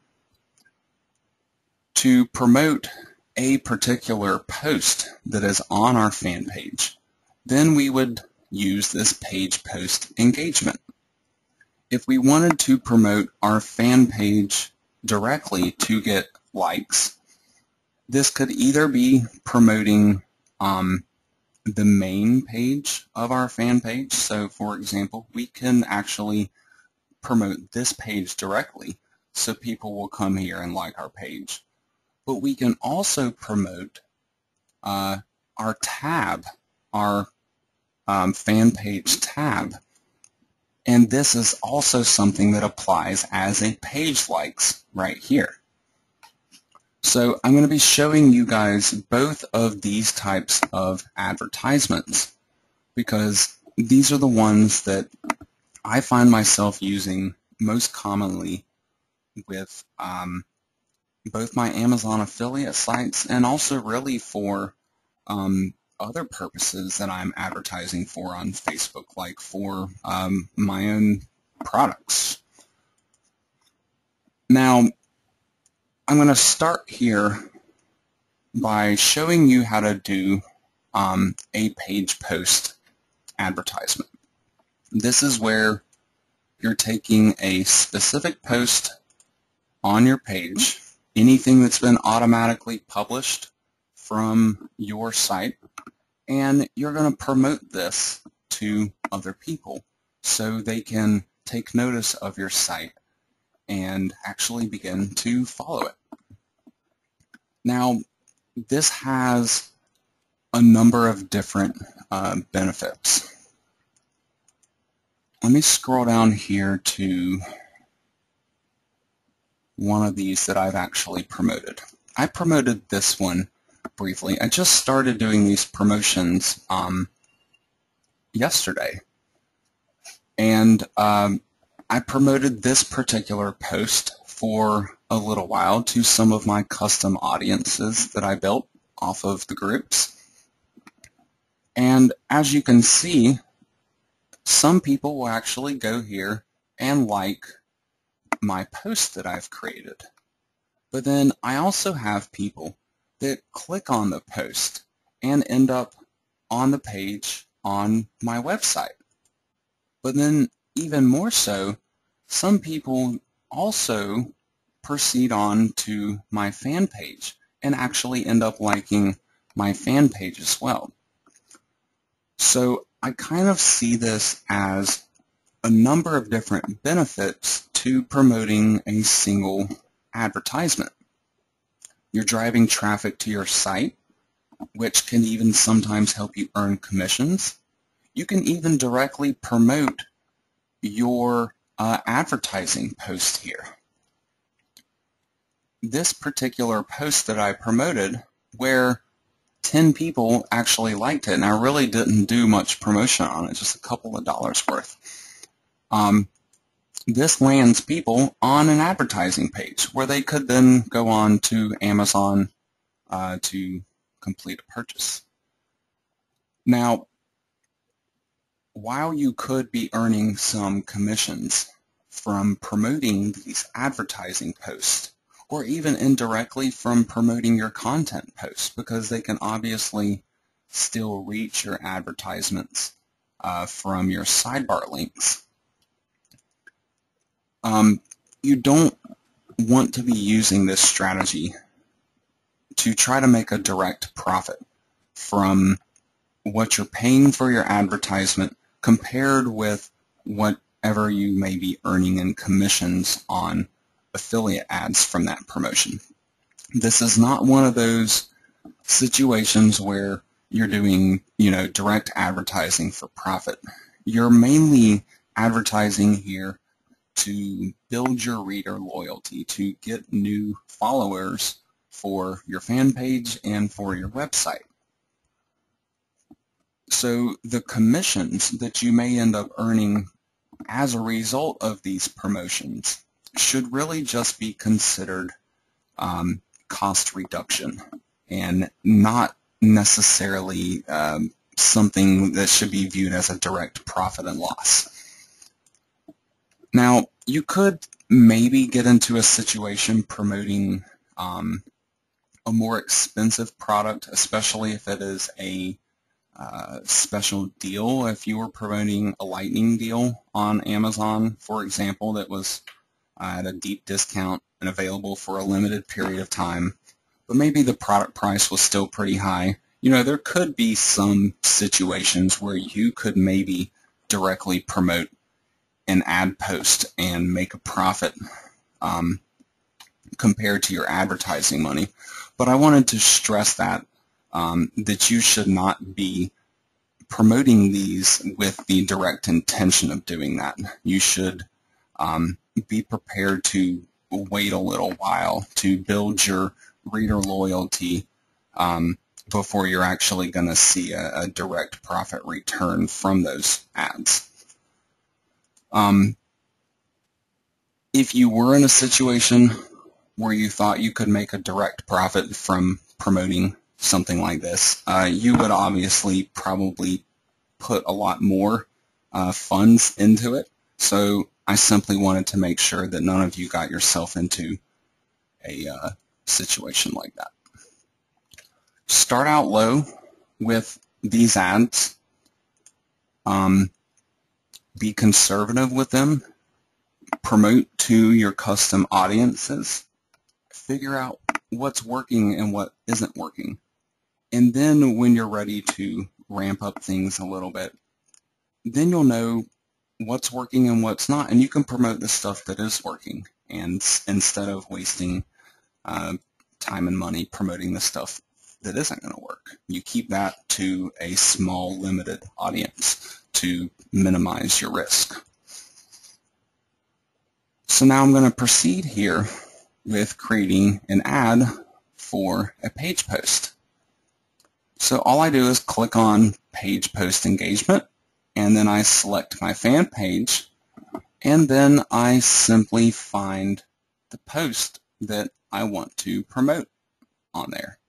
To promote a particular post that is on our fan page, then we would use this page post engagement. If we wanted to promote our fan page directly to get likes, this could either be promoting the main page of our fan page. So for example, we can actually promote this page directly so people will come here and like our page. But we can also promote our tab, our fan page tab. And this is also something that applies as a page likes right here. So I'm going to be showing you guys both of these types of advertisements because these are the ones that I find myself using most commonly with both my Amazon affiliate sites and also really for other purposes that I'm advertising for on Facebook, like for my own products. Now, I'm going to start here by showing you how to do a page post advertisement. This is where you're taking a specific post on your page, anything that's been automatically published from your site, and you're going to promote this to other people so they can take notice of your site and actually begin to follow it. Now, this has a number of different benefits. Let me scroll down here to one of these that I've actually promoted. I promoted this one briefly. I just started doing these promotions yesterday, and I promoted this particular post for a little while to some of my custom audiences that I built off of the groups. And as you can see, some people will actually go here and like my post that I've created. But then I also have people that click on the post and end up on the page on my website. But then even more so, some people also proceed on to my fan page and actually end up liking my fan page as well. So I kind of see this as a number of different benefits to promoting a single advertisement. You're driving traffic to your site, which can even sometimes help you earn commissions. You can even directly promote your advertising post here. This particular post that I promoted, where 10 people actually liked it, and I really didn't do much promotion on it, just a couple of dollars worth. This lands people on an advertising page where they could then go on to Amazon to complete a purchase. Now, while you could be earning some commissions from promoting these advertising posts, or even indirectly from promoting your content posts, because they can obviously still reach your advertisements from your sidebar links. You don't want to be using this strategy to try to make a direct profit from what you're paying for your advertisement compared with whatever you may be earning in commissions on affiliate ads from that promotion. This is not one of those situations where you're doing, direct advertising for profit. You're mainly advertising here to build your reader loyalty, to get new followers for your fan page and for your website. So the commissions that you may end up earning as a result of these promotions should really just be considered cost reduction and not necessarily something that should be viewed as a direct profit and loss. Now, you could maybe get into a situation promoting a more expensive product, especially if it is a special deal. If you were promoting a lightning deal on Amazon, for example, that was at a deep discount and available for a limited period of time, but maybe the product price was still pretty high, there could be some situations where you could maybe directly promote an ad post and make a profit compared to your advertising money. But I wanted to stress that that you should not be promoting these with the direct intention of doing that. You should be prepared to wait a little while to build your reader loyalty before you're actually going to see a direct profit return from those ads. If you were in a situation where you thought you could make a direct profit from promoting something like this, you would obviously probably put a lot more funds into it. So I simply wanted to make sure that none of you got yourself into a situation like that. Start out low with these ads. Be conservative with them. Promote to your custom audiences. Figure out what's working and what isn't working. And then when you're ready to ramp up things a little bit, then you'll know what's working and what's not, and you can promote the stuff that is working, and instead of wasting time and money promoting the stuff that isn't going to work. You keep that to a small, limited audience to minimize your risk. So now I'm going to proceed here with creating an ad for a page post. So all I do is click on Page Post Engagement, and then I select my fan page, and then I simply find the post that I want to promote on there.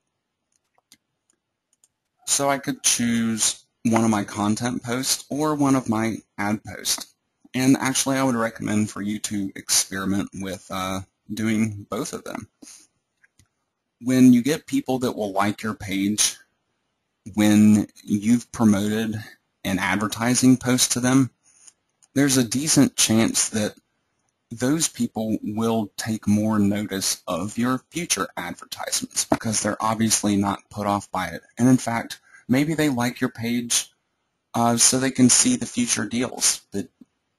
So I could choose one of my content posts or one of my ad posts. And actually I would recommend for you to experiment with doing both of them. When you get people that will like your page, when you've promoted an advertising post to them, there's a decent chance that those people will take more notice of your future advertisements because they're obviously not put off by it. And in fact, maybe they like your page so they can see the future deals that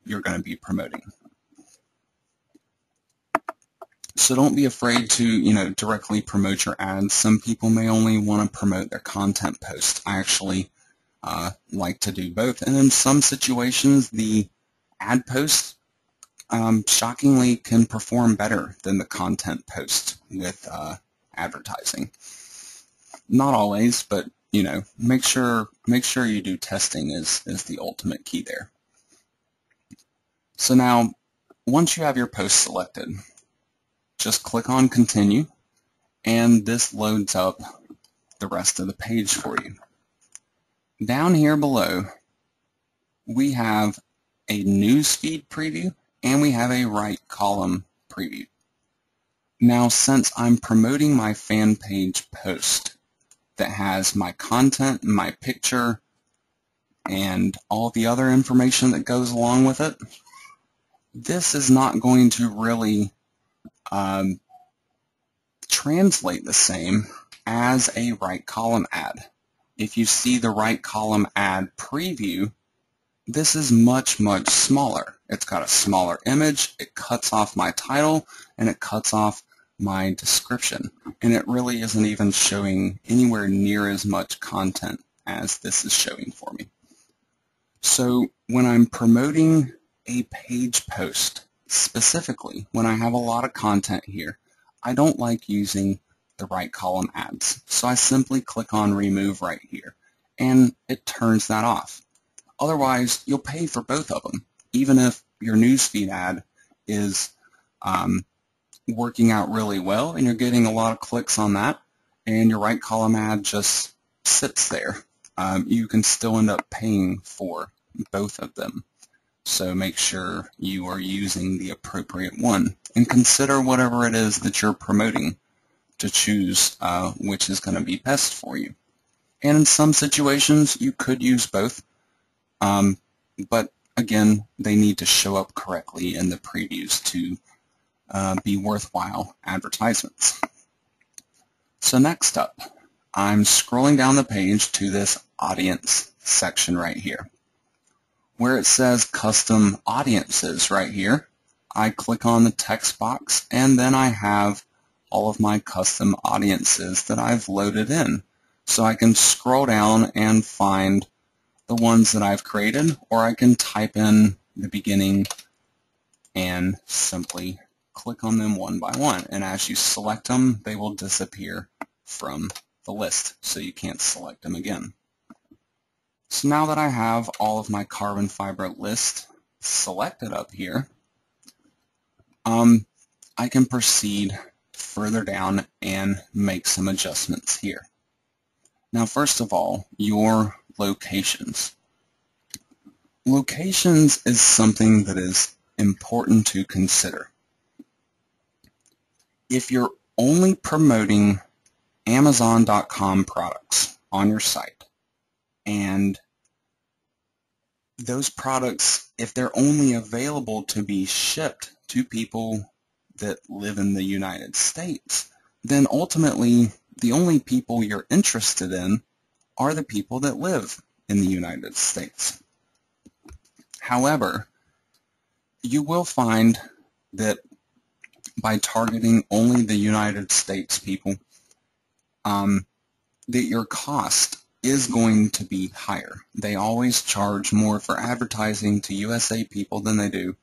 you're going to be promoting. So don't be afraid to, directly promote your ads. Some people may only want to promote their content post. I actually like to do both. And in some situations, the ad post shockingly can perform better than the content post with advertising. Not always, but make sure you do testing is the ultimate key there. So now, once you have your post selected, just click on Continue, and this loads up the rest of the page for you. Down here below, we have a newsfeed preview, and we have a right column preview. Now, since I'm promoting my fan page post that has my content, my picture, and all the other information that goes along with it, this is not going to really translate the same as a right column ad. If you see the right column ad preview, this is much, much smaller. It's got a smaller image, it cuts off my title, and it cuts off my description. And it really isn't even showing anywhere near as much content as this is showing for me. So when I'm promoting a page post, specifically when I have a lot of content here, I don't like using the right column ads. So I simply click on remove right here, and it turns that off. Otherwise, you'll pay for both of them, even if your newsfeed ad is working out really well and you're getting a lot of clicks on that, and your right column ad just sits there. You can still end up paying for both of them. So make sure you are using the appropriate one, and consider whatever it is that you're promoting to choose which is going to be best for you. And in some situations, you could use both, but again, they need to show up correctly in the previews to be worthwhile advertisements. So next up, I'm scrolling down the page to this audience section right here, where it says custom audiences right here. I click on the text box, and then I have all of my custom audiences that I've loaded in. So I can scroll down and find the ones that I've created, or I can type in the beginning and simply click on them one by one. And as you select them, they will disappear from the list, so you can't select them again. So now that I have all of my carbon fiber list selected up here, I can proceed further down and make some adjustments here. Now, first of all, your locations. Locations is something that is important to consider. If you're only promoting Amazon.com products on your site, and those products, if they're only available to be shipped to people that live in the United States, then ultimately the only people you're interested in are the people that live in the United States. However, you will find that by targeting only the United States people, that your cost is going to be higher. They always charge more for advertising to USA people than they do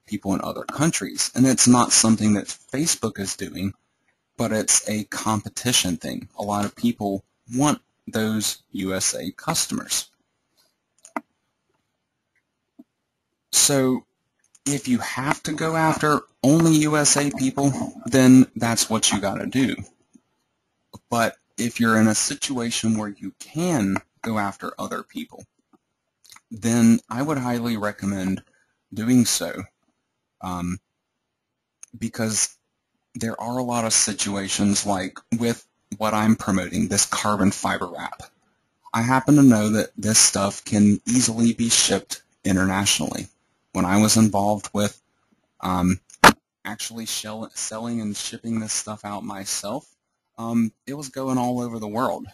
people in other countries. And it's not something that Facebook is doing, but it's a competition thing. A lot of people want those USA customers. So if you have to go after only USA people, then that's what you got to do. But if you're in a situation where you can go after other people, then I would highly recommend doing so, because there are a lot of situations like with what I'm promoting, this carbon fiber wrap. I happen to know that this stuff can easily be shipped internationally. When I was involved with actually selling and shipping this stuff out myself, it was going all over the world,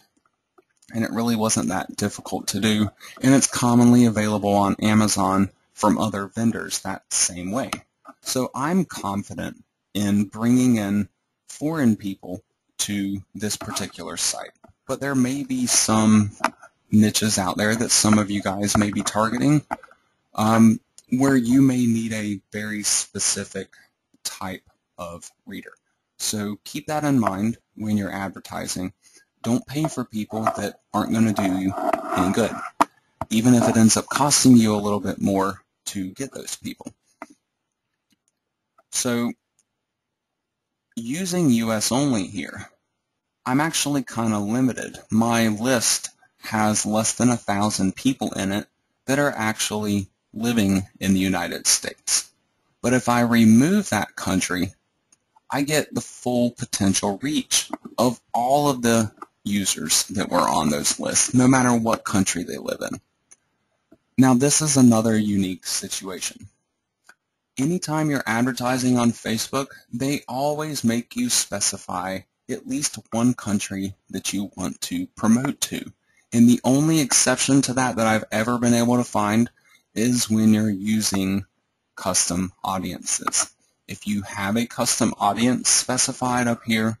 and it really wasn't that difficult to do, and it's commonly available on Amazon from other vendors that same way. So I'm confident in bringing in foreign people to this particular site, but there may be some niches out there that some of you guys may be targeting, where you may need a very specific type of reader. So keep that in mind when you're advertising. Don't pay for people that aren't going to do you any good, even if it ends up costing you a little bit more to get those people. So using US only here, I'm actually kind of limited. My list has less than 1,000 people in it that are actually living in the United States. But if I remove that country, I get the full potential reach of all of the users that were on those lists, no matter what country they live in. Now this is another unique situation. Anytime you're advertising on Facebook, they always make you specify at least one country that you want to promote to. And the only exception to that I've ever been able to find is when you're using custom audiences. If you have a custom audience specified up here,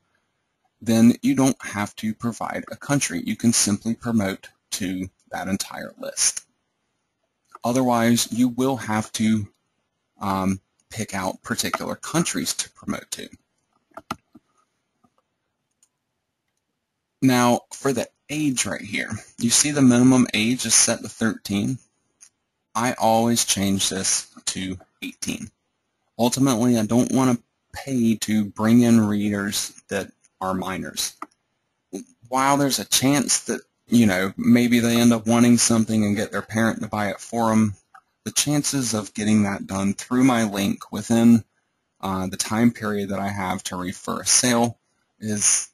then you don't have to provide a country. You can simply promote to that entire list. Otherwise, you will have to pick out particular countries to promote to. Now, for the age right here, you see the minimum age is set to 13. I always change this to 18. Ultimately, I don't want to pay to bring in readers that are minors. While there's a chance that, maybe they end up wanting something and get their parent to buy it for them, the chances of getting that done through my link within the time period that I have to refer a sale is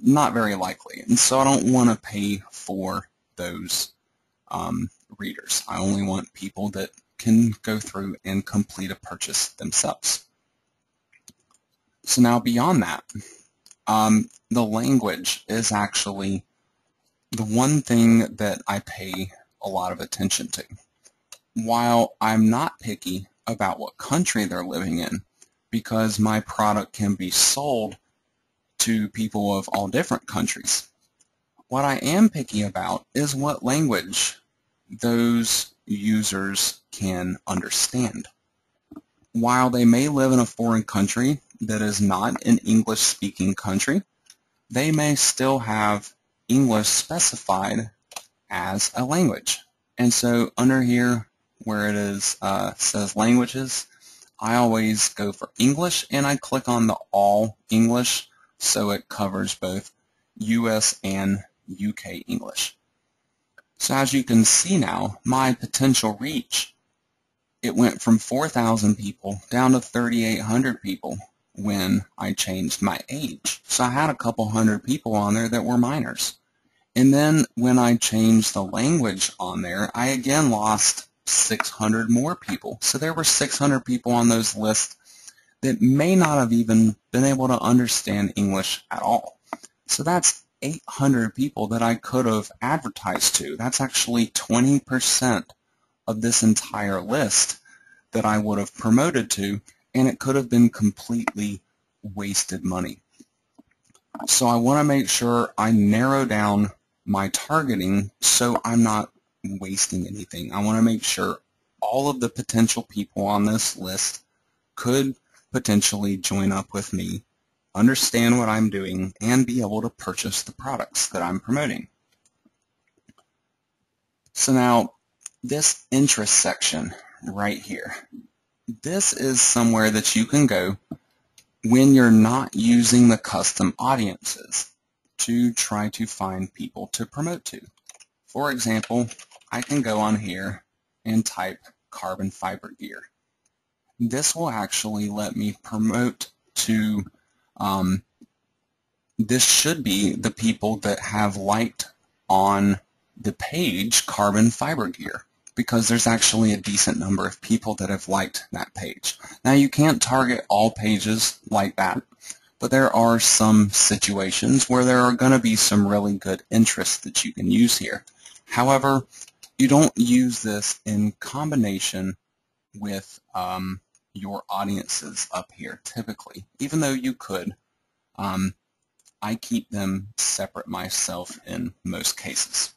not very likely. And so I don't want to pay for those readers. I only want people that can go through and complete a purchase themselves. So now beyond that, the language is actually the one thing that I pay a lot of attention to. While I'm not picky about what country they're living in, because my product can be sold to people of all different countries, what I am picky about is what language those users can understand. While they may live in a foreign country that is not an English-speaking country, they may still have English specified as a language. And so under here where it is says languages, I always go for English and I click on the All English so it covers both US and UK English. So as you can see now, my potential reach, it went from 4,000 people down to 3,800 people when I changed my age. So I had a couple hundred people on there that were minors. And then when I changed the language on there, I again lost 600 more people. So there were 600 people on those lists that may not have even been able to understand English at all. So that's 800 people that I could have advertised to. That's actually 20% of this entire list that I would have promoted to, and it could have been completely wasted money. So I want to make sure I narrow down my targeting so I'm not wasting anything. I want to make sure all of the potential people on this list could potentially join up with me, understand what I'm doing, and be able to purchase the products that I'm promoting. So now, this interest section right here, this is somewhere that you can go when you're not using the custom audiences to try to find people to promote to. For example, I can go on here and type carbon fiber gear. This will actually let me promote to, this should be the people that have liked on the page carbon fiber gear, because there's actually a decent number of people that have liked that page. Now you can't target all pages like that, but there are some situations where there are going to be some really good interests that you can use here. However, you don't use this in combination with your audiences up here typically, even though you could. I keep them separate myself in most cases.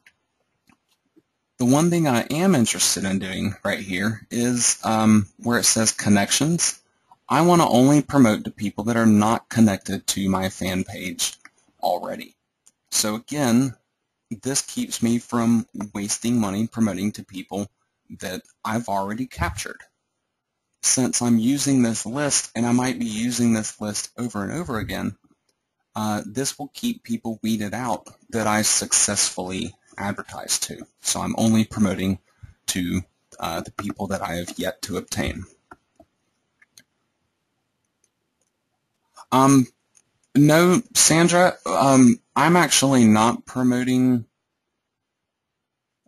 The one thing I am interested in doing right here is where it says connections. I want to only promote to people that are not connected to my fan page already. So again, this keeps me from wasting money promoting to people that I've already captured. Since I'm using this list, and I might be using this list over and over again, this will keep people weeded out that I successfully advertise to. So I'm only promoting to the people that I have yet to obtain. No, Sandra, I'm actually not promoting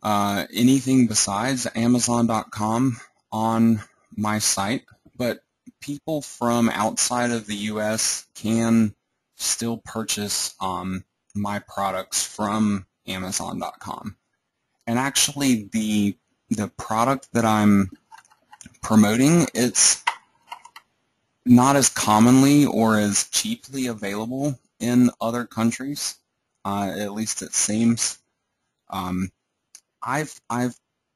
anything besides Amazon.com on my site, but people from outside of the U.S. can still purchase my products from Amazon.com. And actually, the product that I'm promoting, it's not as commonly or as cheaply available in other countries. At least it seems. I've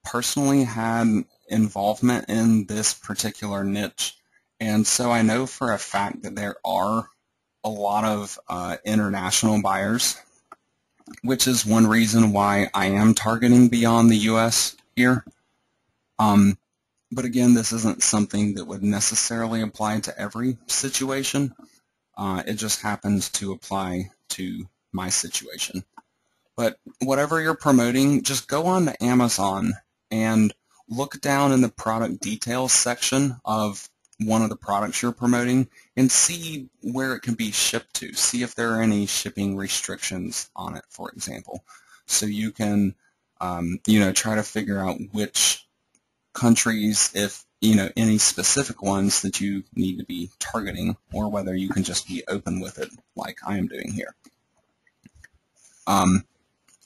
personally had involvement in this particular niche, and so I know for a fact that there are a lot of international buyers, which is one reason why I am targeting beyond the U.S. here. But again, this isn't something that would necessarily apply to every situation. It just happens to apply to my situation. But whatever you're promoting, just go on to Amazon and look down in the product details section of one of the products you're promoting and see where it can be shipped to. See if there are any shipping restrictions on it, for example. So you can, try to figure out which countries, if, any specific ones that you need to be targeting, or whether you can just be open with it like I am doing here.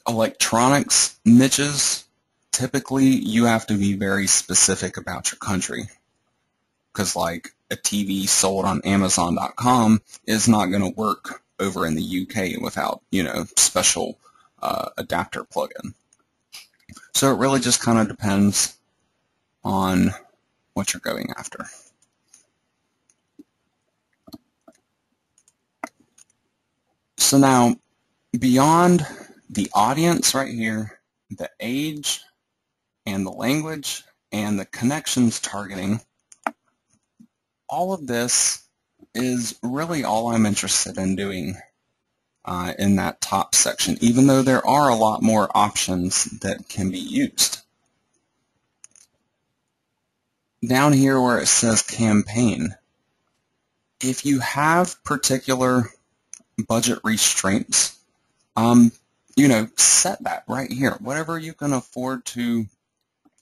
Electronics niches, typically you have to be very specific about your country, because like a TV sold on Amazon.com is not going to work over in the UK without, special adapter plug-in. So it really just kind of depends on what you're going after. So now, beyond the audience right here, the age and the language and the connections targeting, all of this is really all I'm interested in doing in that top section, even though there are a lot more options that can be used. Down here where it says campaign, if you have particular budget restraints, set that right here. Whatever you can afford to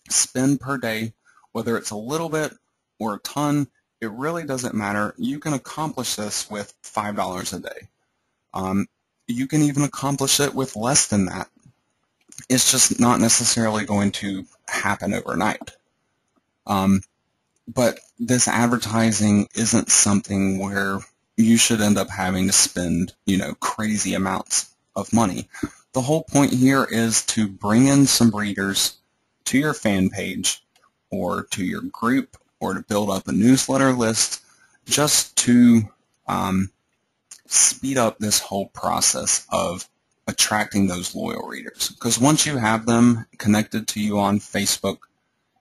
spend per day, whether it's a little bit or a ton, it really doesn't matter. You can accomplish this with $5 a day. You can even accomplish it with less than that. It's just not necessarily going to happen overnight. But this advertising isn't something where you should end up having to spend, crazy amounts of money. The whole point here is to bring in some readers to your fan page or to your group, or to build up a newsletter list, just to speed up this whole process of attracting those loyal readers. Because once you have them connected to you on Facebook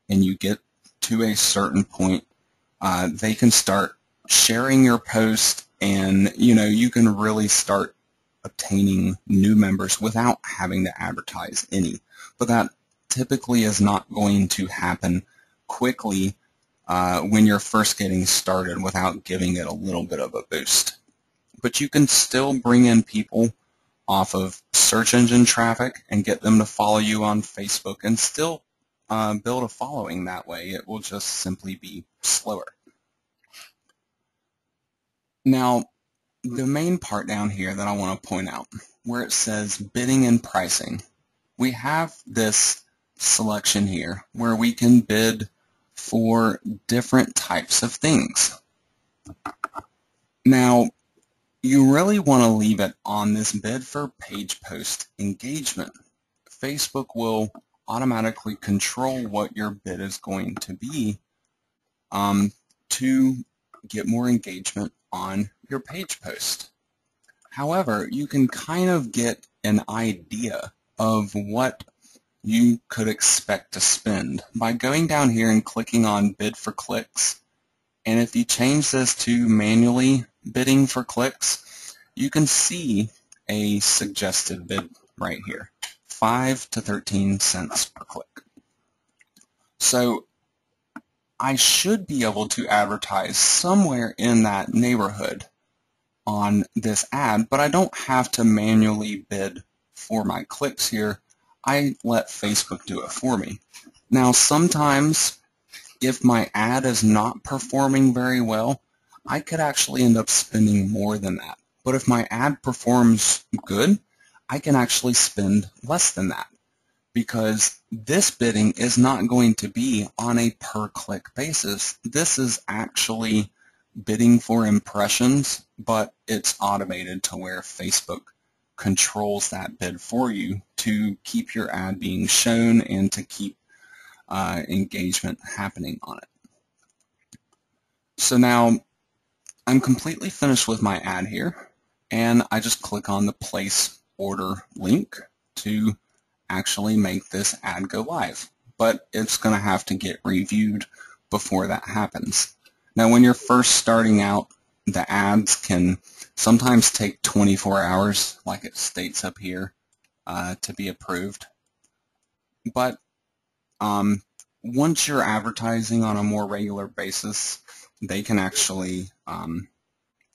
and you get to a certain point, they can start sharing your post, and you can really start obtaining new members without having to advertise any. But that typically is not going to happen quickly when you're first getting started without giving it a little bit of a boost. But you can still bring in people off of search engine traffic and get them to follow you on Facebook, and still build a following that way. It will just simply be slower. Now, the main part down here that I want to point out, where it says bidding and pricing, we have this selection here where we can bid for different types of things. Now, you really want to leave it on this bid for page post engagement. Facebook will automatically control what your bid is going to be to get more engagement on your page post. However, you can kind of get an idea of what you could expect to spend by going down here and clicking on bid for clicks. And if you change this to manually bidding for clicks, you can see a suggested bid right here, 5 to 13 cents per click. So I should be able to advertise somewhere in that neighborhood on this ad, but I don't have to manually bid for my clicks here. I let Facebook do it for me. Now, sometimes if my ad is not performing very well, I could actually end up spending more than that. But if my ad performs good, I can actually spend less than that, because this bidding is not going to be on a per-click basis. This is actually bidding for impressions, but it's automated to where Facebook controls that bid for you to keep your ad being shown and to keep engagement happening on it. So now I'm completely finished with my ad here, and I just click on the place order link to actually make this ad go live. But it's going to have to get reviewed before that happens. Now, when you're first starting out, the ads can sometimes take 24 hours, like it states up here, to be approved. But once you're advertising on a more regular basis, they can actually,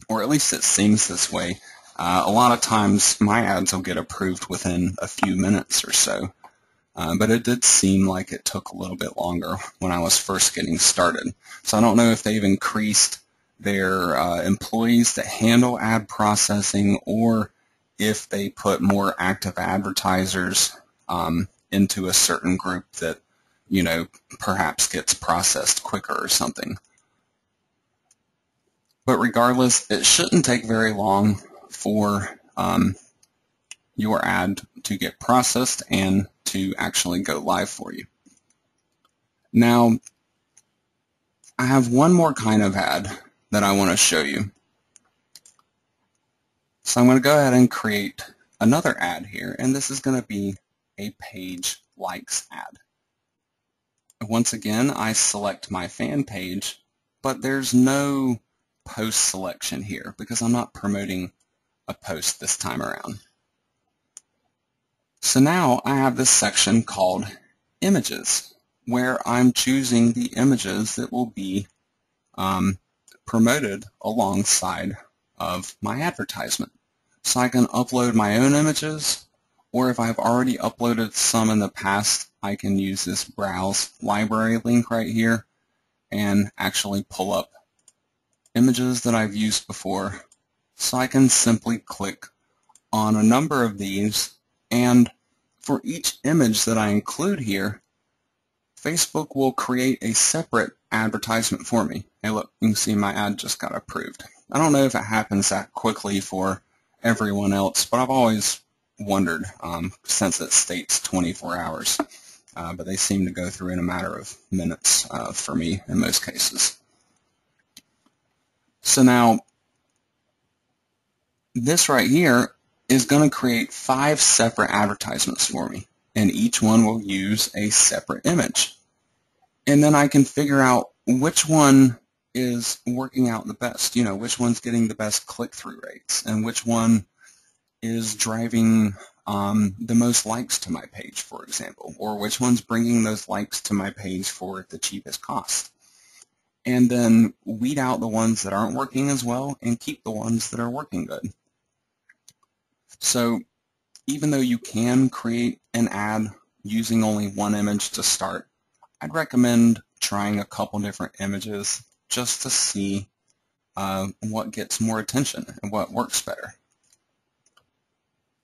or at least it seems this way, a lot of times my ads will get approved within a few minutes or so. But it did seem like it took a little bit longer when I was first getting started. So I don't know if they've increased their employees that handle ad processing, or if they put more active advertisers into a certain group that, you know, perhaps gets processed quicker or something. But regardless, it shouldn't take very long for your ad to get processed and to actually go live for you. Now, I have one more kind of ad that I want to show you. So I'm going to go ahead and create another ad here, and this is going to be a page likes ad. Once again, I select my fan page, but there's no post selection here because I'm not promoting a post this time around. So now I have this section called Images, where I'm choosing the images that will be promoted alongside of my advertisement. So I can upload my own images, or if I've already uploaded some in the past, I can use this Browse Library link right here and actually pull up images that I've used before. So I can simply click on a number of these, and for each image that I include here, Facebook will create a separate advertisement for me. Hey, look, you can see my ad just got approved. I don't know if it happens that quickly for everyone else, but I've always wondered, since it states 24 hours, but they seem to go through in a matter of minutes for me in most cases. So now, this right here is going to create 5 separate advertisements for me, and each one will use a separate image. And then I can figure out which one is working out the best, you know, which one's getting the best click-through rates, and which one is driving the most likes to my page, for example, or which one's bringing those likes to my page for the cheapest cost. And then weed out the ones that aren't working as well and keep the ones that are working good. So even though you can create an ad using only one image to start, I'd recommend trying a couple different images just to see what gets more attention and what works better.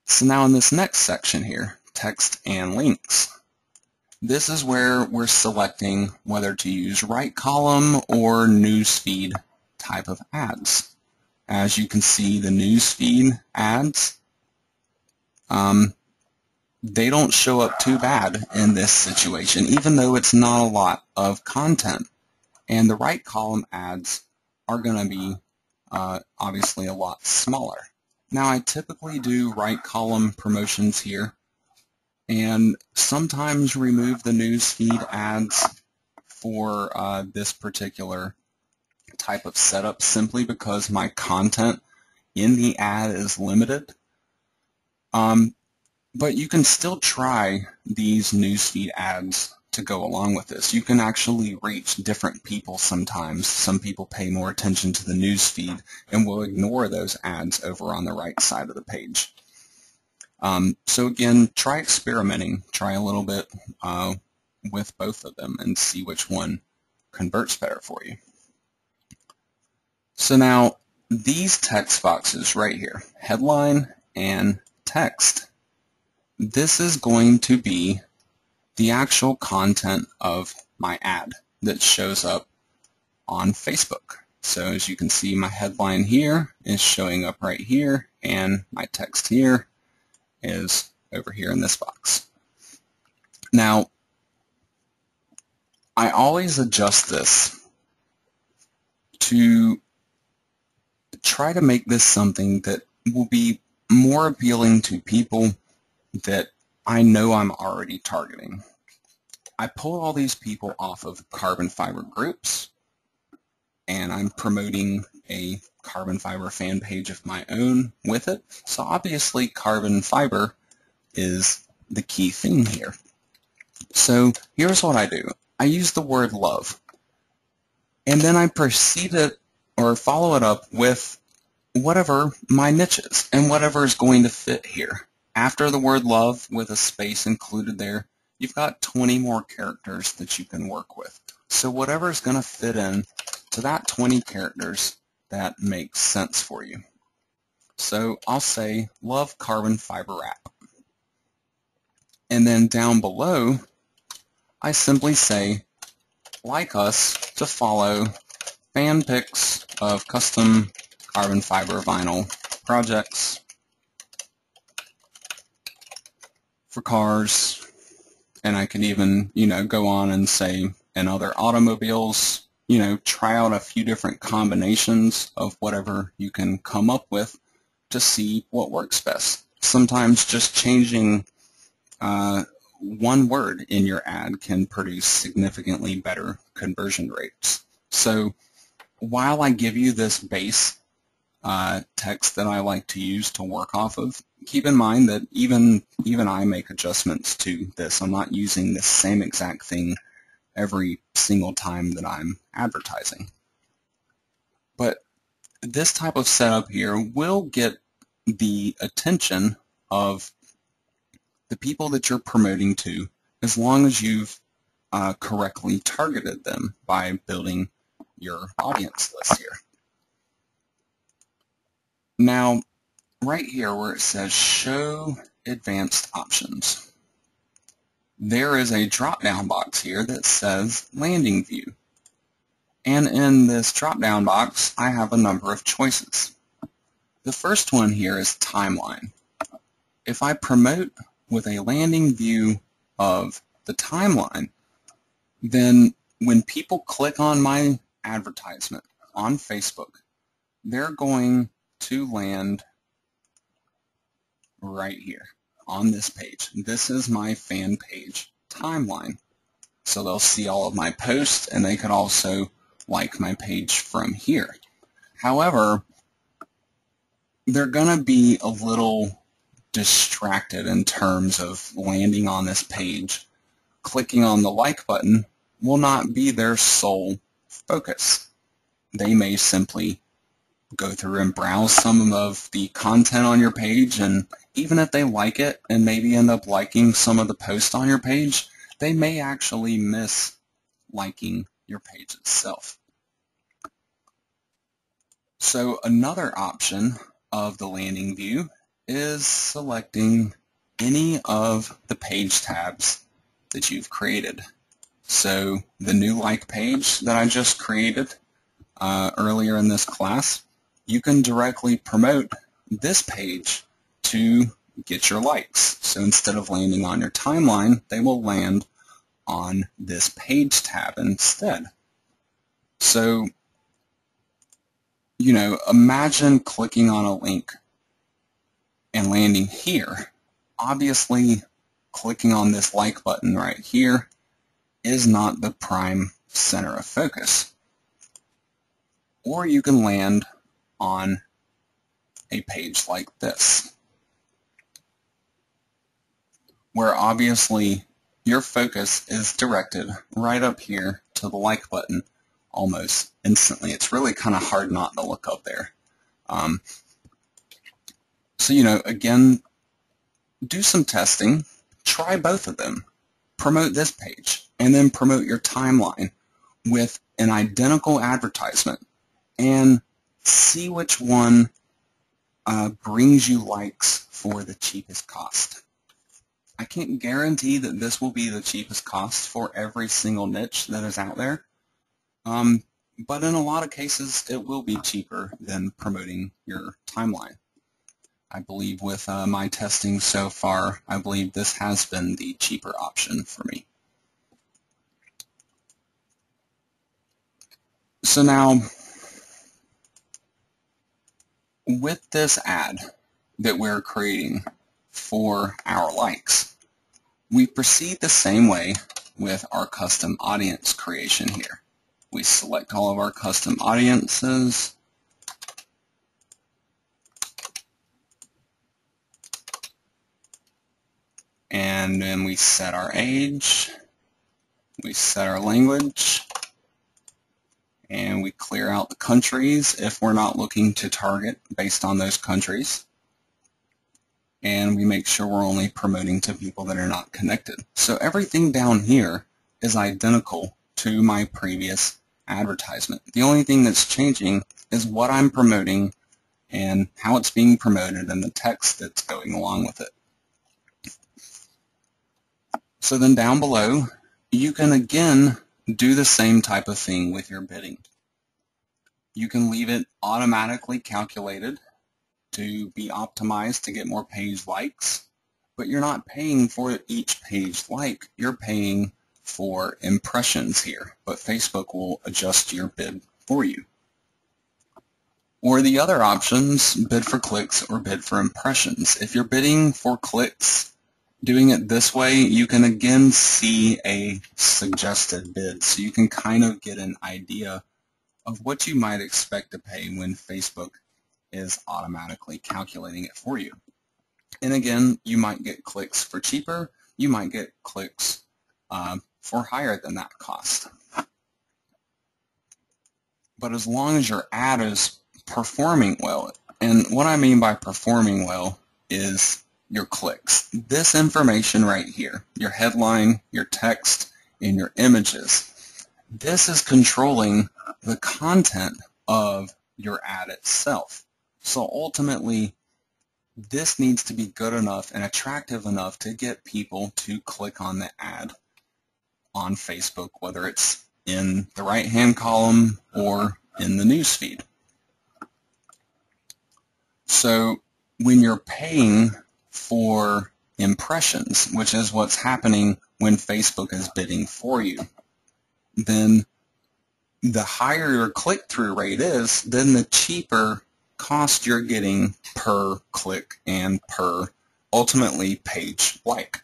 So now in this next section here, text and links, this is where we're selecting whether to use right column or newsfeed type of ads. As you can see, the newsfeed ads, they don't show up too bad in this situation, even though it's not a lot of content. And the right column ads are going to be obviously a lot smaller. Now, I typically do right column promotions here, and sometimes remove the newsfeed ads for this particular type of setup simply because my content in the ad is limited. But you can still try these newsfeed ads to go along with this. You can actually reach different people sometimes. Some people pay more attention to the newsfeed and will ignore those ads over on the right side of the page. So again, try experimenting. Try a little bit with both of them and see which one converts better for you. So now, these text boxes right here, headline and text, this is going to be the actual content of my ad that shows up on Facebook. So as you can see, my headline here is showing up right here, and my text here is over here in this box. Now, I always adjust this to try to make this something that will be more appealing to people that I know I'm already targeting. I pull all these people off of carbon fiber groups, and I'm promoting a carbon fiber fan page of my own with it. So obviously carbon fiber is the key thing here. So here's what I do. I use the word love, and then I proceed it or follow it up with whatever my niche is and whatever is going to fit here. After the word love with a space included there, you've got 20 more characters that you can work with. So whatever is going to fit in to that 20 characters that makes sense for you. So I'll say love carbon fiber wrap. And then down below, I simply say like us to follow fan pics of custom carbon fiber vinyl projects for cars, and I can even, go on and say in other automobiles, try out a few different combinations of whatever you can come up with to see what works best. Sometimes just changing one word in your ad can produce significantly better conversion rates. So while I give you this base text that I like to use to work off of, keep in mind that even I make adjustments to this. I'm not using the same exact thing every single time that I'm advertising. But this type of setup here will get the attention of the people that you're promoting to, as long as you've correctly targeted them by building your audience list here. Now, right here where it says Show Advanced Options, there is a drop-down box here that says Landing View. And in this drop-down box, I have a number of choices. The first one here is Timeline. If I promote with a landing view of the timeline, then when people click on my advertisement on Facebook, they're going to land right here on this page. This is my fan page timeline. So they'll see all of my posts, and they could also like my page from here. However, they're going to be a little distracted in terms of landing on this page. Clicking on the like button will not be their sole focus. They may simply go through and browse some of the content on your page, and even if they like it and maybe end up liking some of the posts on your page, they may actually miss liking your page itself. So another option of the landing view is selecting any of the page tabs that you've created. So the new like page that I just created earlier in this class, you can directly promote this page to get your likes. So instead of landing on your timeline, they will land on this page tab instead. So, imagine clicking on a link and landing here. Obviously, clicking on this like button right here is not the prime center of focus. Or you can land on a page like this, where obviously your focus is directed right up here to the like button almost instantly. It's really kind of hard not to look up there. So, again, do some testing, try both of them. Promote this page, and then promote your timeline with an identical advertisement, and see which one brings you likes for the cheapest cost. I can't guarantee that this will be the cheapest cost for every single niche that is out there, but in a lot of cases it will be cheaper than promoting your timeline. I believe with my testing so far, I believe this has been the cheaper option for me. So now, with this ad that we're creating for our likes, we proceed the same way with our custom audience creation here. We select all of our custom audiences, and then we set our age, we set our language, and we clear out the countries if we're not looking to target based on those countries. And we make sure we're only promoting to people that are not connected. So everything down here is identical to my previous advertisement. The only thing that's changing is what I'm promoting and how it's being promoted and the text that's going along with it. So then down below, you can again do the same type of thing with your bidding. You can leave it automatically calculated to be optimized to get more page likes, but you're not paying for each page like, you're paying for impressions here, but Facebook will adjust your bid for you. Or the other options, bid for clicks or bid for impressions. If you're bidding for clicks, doing it this way, you can again see a suggested bid, so you can kind of get an idea of what you might expect to pay when Facebook is automatically calculating it for you. And again, you might get clicks for cheaper, you might get clicks for higher than that cost. But as long as your ad is performing well, and what I mean by performing well is your clicks. This information right here, your headline, your text, and your images, this is controlling the content of your ad itself. So ultimately, this needs to be good enough and attractive enough to get people to click on the ad on Facebook, whether it's in the right-hand column or in the news feed. So when you're paying for impressions, which is what's happening when Facebook is bidding for you, then the higher your click-through rate is, then the cheaper cost you're getting per click and per, ultimately, page like.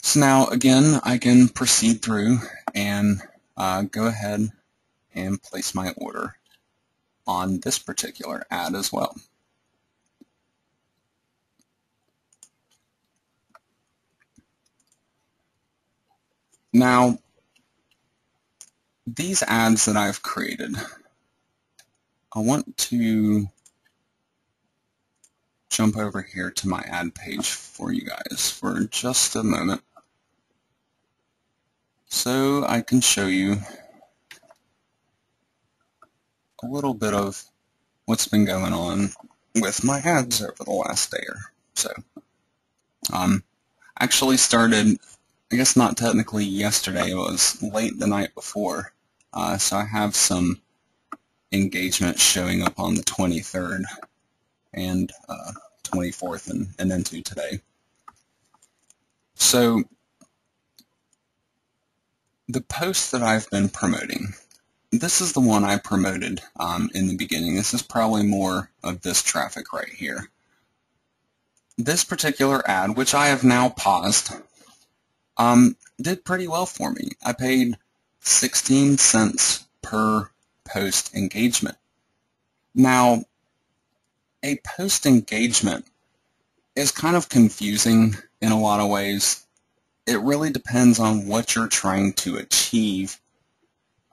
So now, again, I can proceed through and go ahead and place my order on this particular ad as well. Now, these ads that I've created, I want to jump over here to my ad page for you guys for just a moment so I can show you a little bit of what's been going on with my ads over the last day or so. Actually started, I guess not technically yesterday, it was late the night before, so I have some engagement showing up on the 23rd and 24th and into today. So the post that I've been promoting, this is the one I promoted in the beginning. This is probably more of this traffic right here. This particular ad, which I have now paused, did pretty well for me. I paid 16 cents per post engagement. Now, a post engagement is kind of confusing in a lot of ways. It really depends on what you're trying to achieve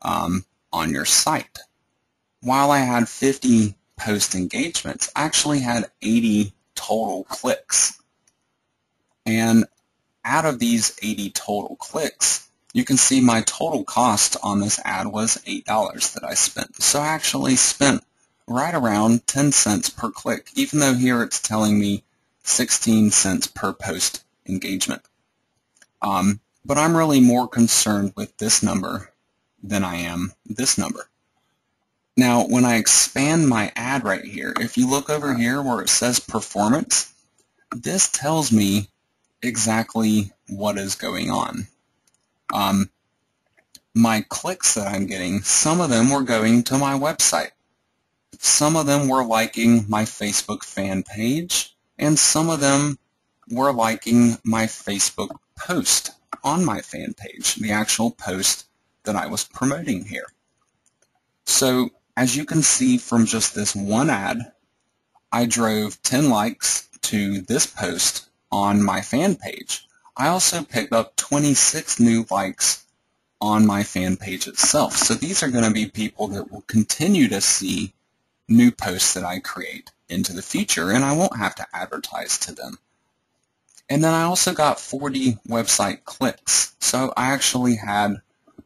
on your site. While I had 50 post engagements, I actually had 80 total clicks. And out of these 80 total clicks, you can see my total cost on this ad was $8 that I spent. So I actually spent right around 10 cents per click, even though here it's telling me 16 cents per post engagement. But I'm really more concerned with this number than I am this number. Now, when I expand my ad right here, if you look over here where it says performance, this tells me exactly what is going on. My clicks that I'm getting, some of them were going to my website. Some of them were liking my Facebook fan page, and some of them were liking my Facebook post on my fan page, the actual post that I was promoting here. So as you can see from just this one ad, I drove 10 likes to this post on my fan page. I also picked up 26 new likes on my fan page itself. So these are going to be people that will continue to see new posts that I create into the future, and I won't have to advertise to them. And then I also got 40 website clicks. So I actually had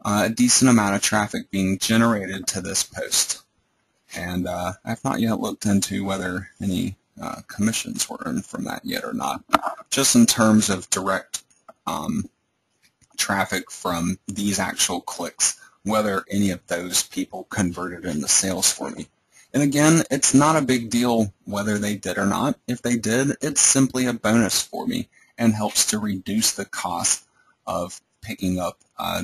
a decent amount of traffic being generated to this post. And I've not yet looked into whether any commissions were earned from that yet or not. Just in terms of direct traffic from these actual clicks, whether any of those people converted into sales for me. And again, it's not a big deal whether they did or not. If they did, it's simply a bonus for me and helps to reduce the cost of picking up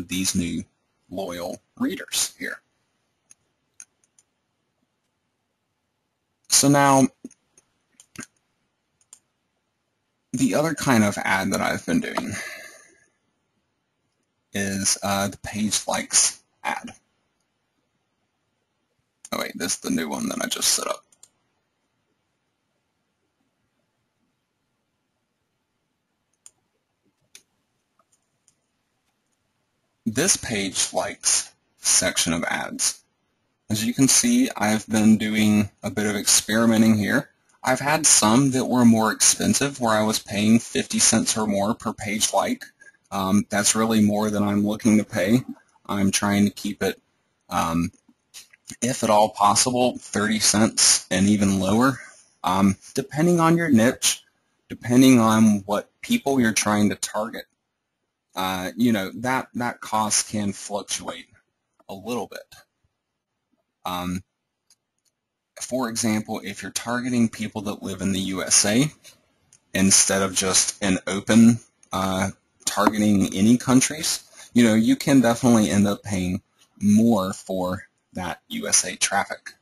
these new loyal readers here. So now, the other kind of ad that I've been doing is the page likes ad. Oh wait, this is the new one that I just set up. This page likes section of ads. As you can see, I've been doing a bit of experimenting here. I've had some that were more expensive where I was paying 50 cents or more per page like. That's really more than I'm looking to pay. I'm trying to keep it, if at all possible, 30 cents and even lower. Depending on your niche, depending on what people you're trying to target, you know, that cost can fluctuate a little bit. For example, if you're targeting people that live in the USA, instead of just an open targeting any countries, you know, you can definitely end up paying more for that USA traffic.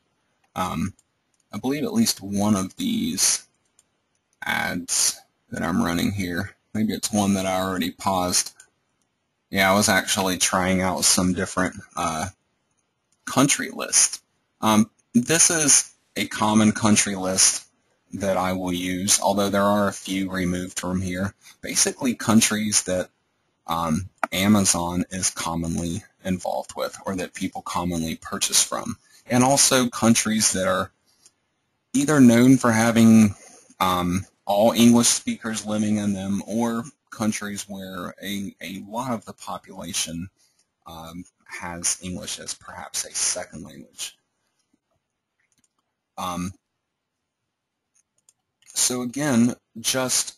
I believe at least one of these ads that I'm running here, maybe it's one that I already paused. Yeah, I was actually trying out some different country lists. This is a common country list that I will use, although there are a few removed from here. Basically countries that Amazon is commonly involved with or that people commonly purchase from. And also countries that are either known for having all English speakers living in them, or countries where a lot of the population has English as perhaps a second language. So again, just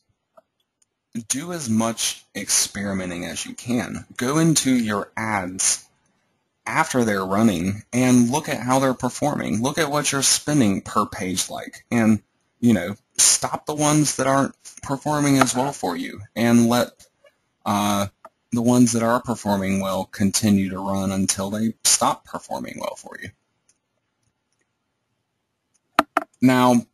do as much experimenting as you can. Go into your ads after they're running and look at how they're performing. Look at what you're spending per page like, and you know, stop the ones that aren't performing as well for you and let the ones that are performing well continue to run until they stop performing well for you. Now,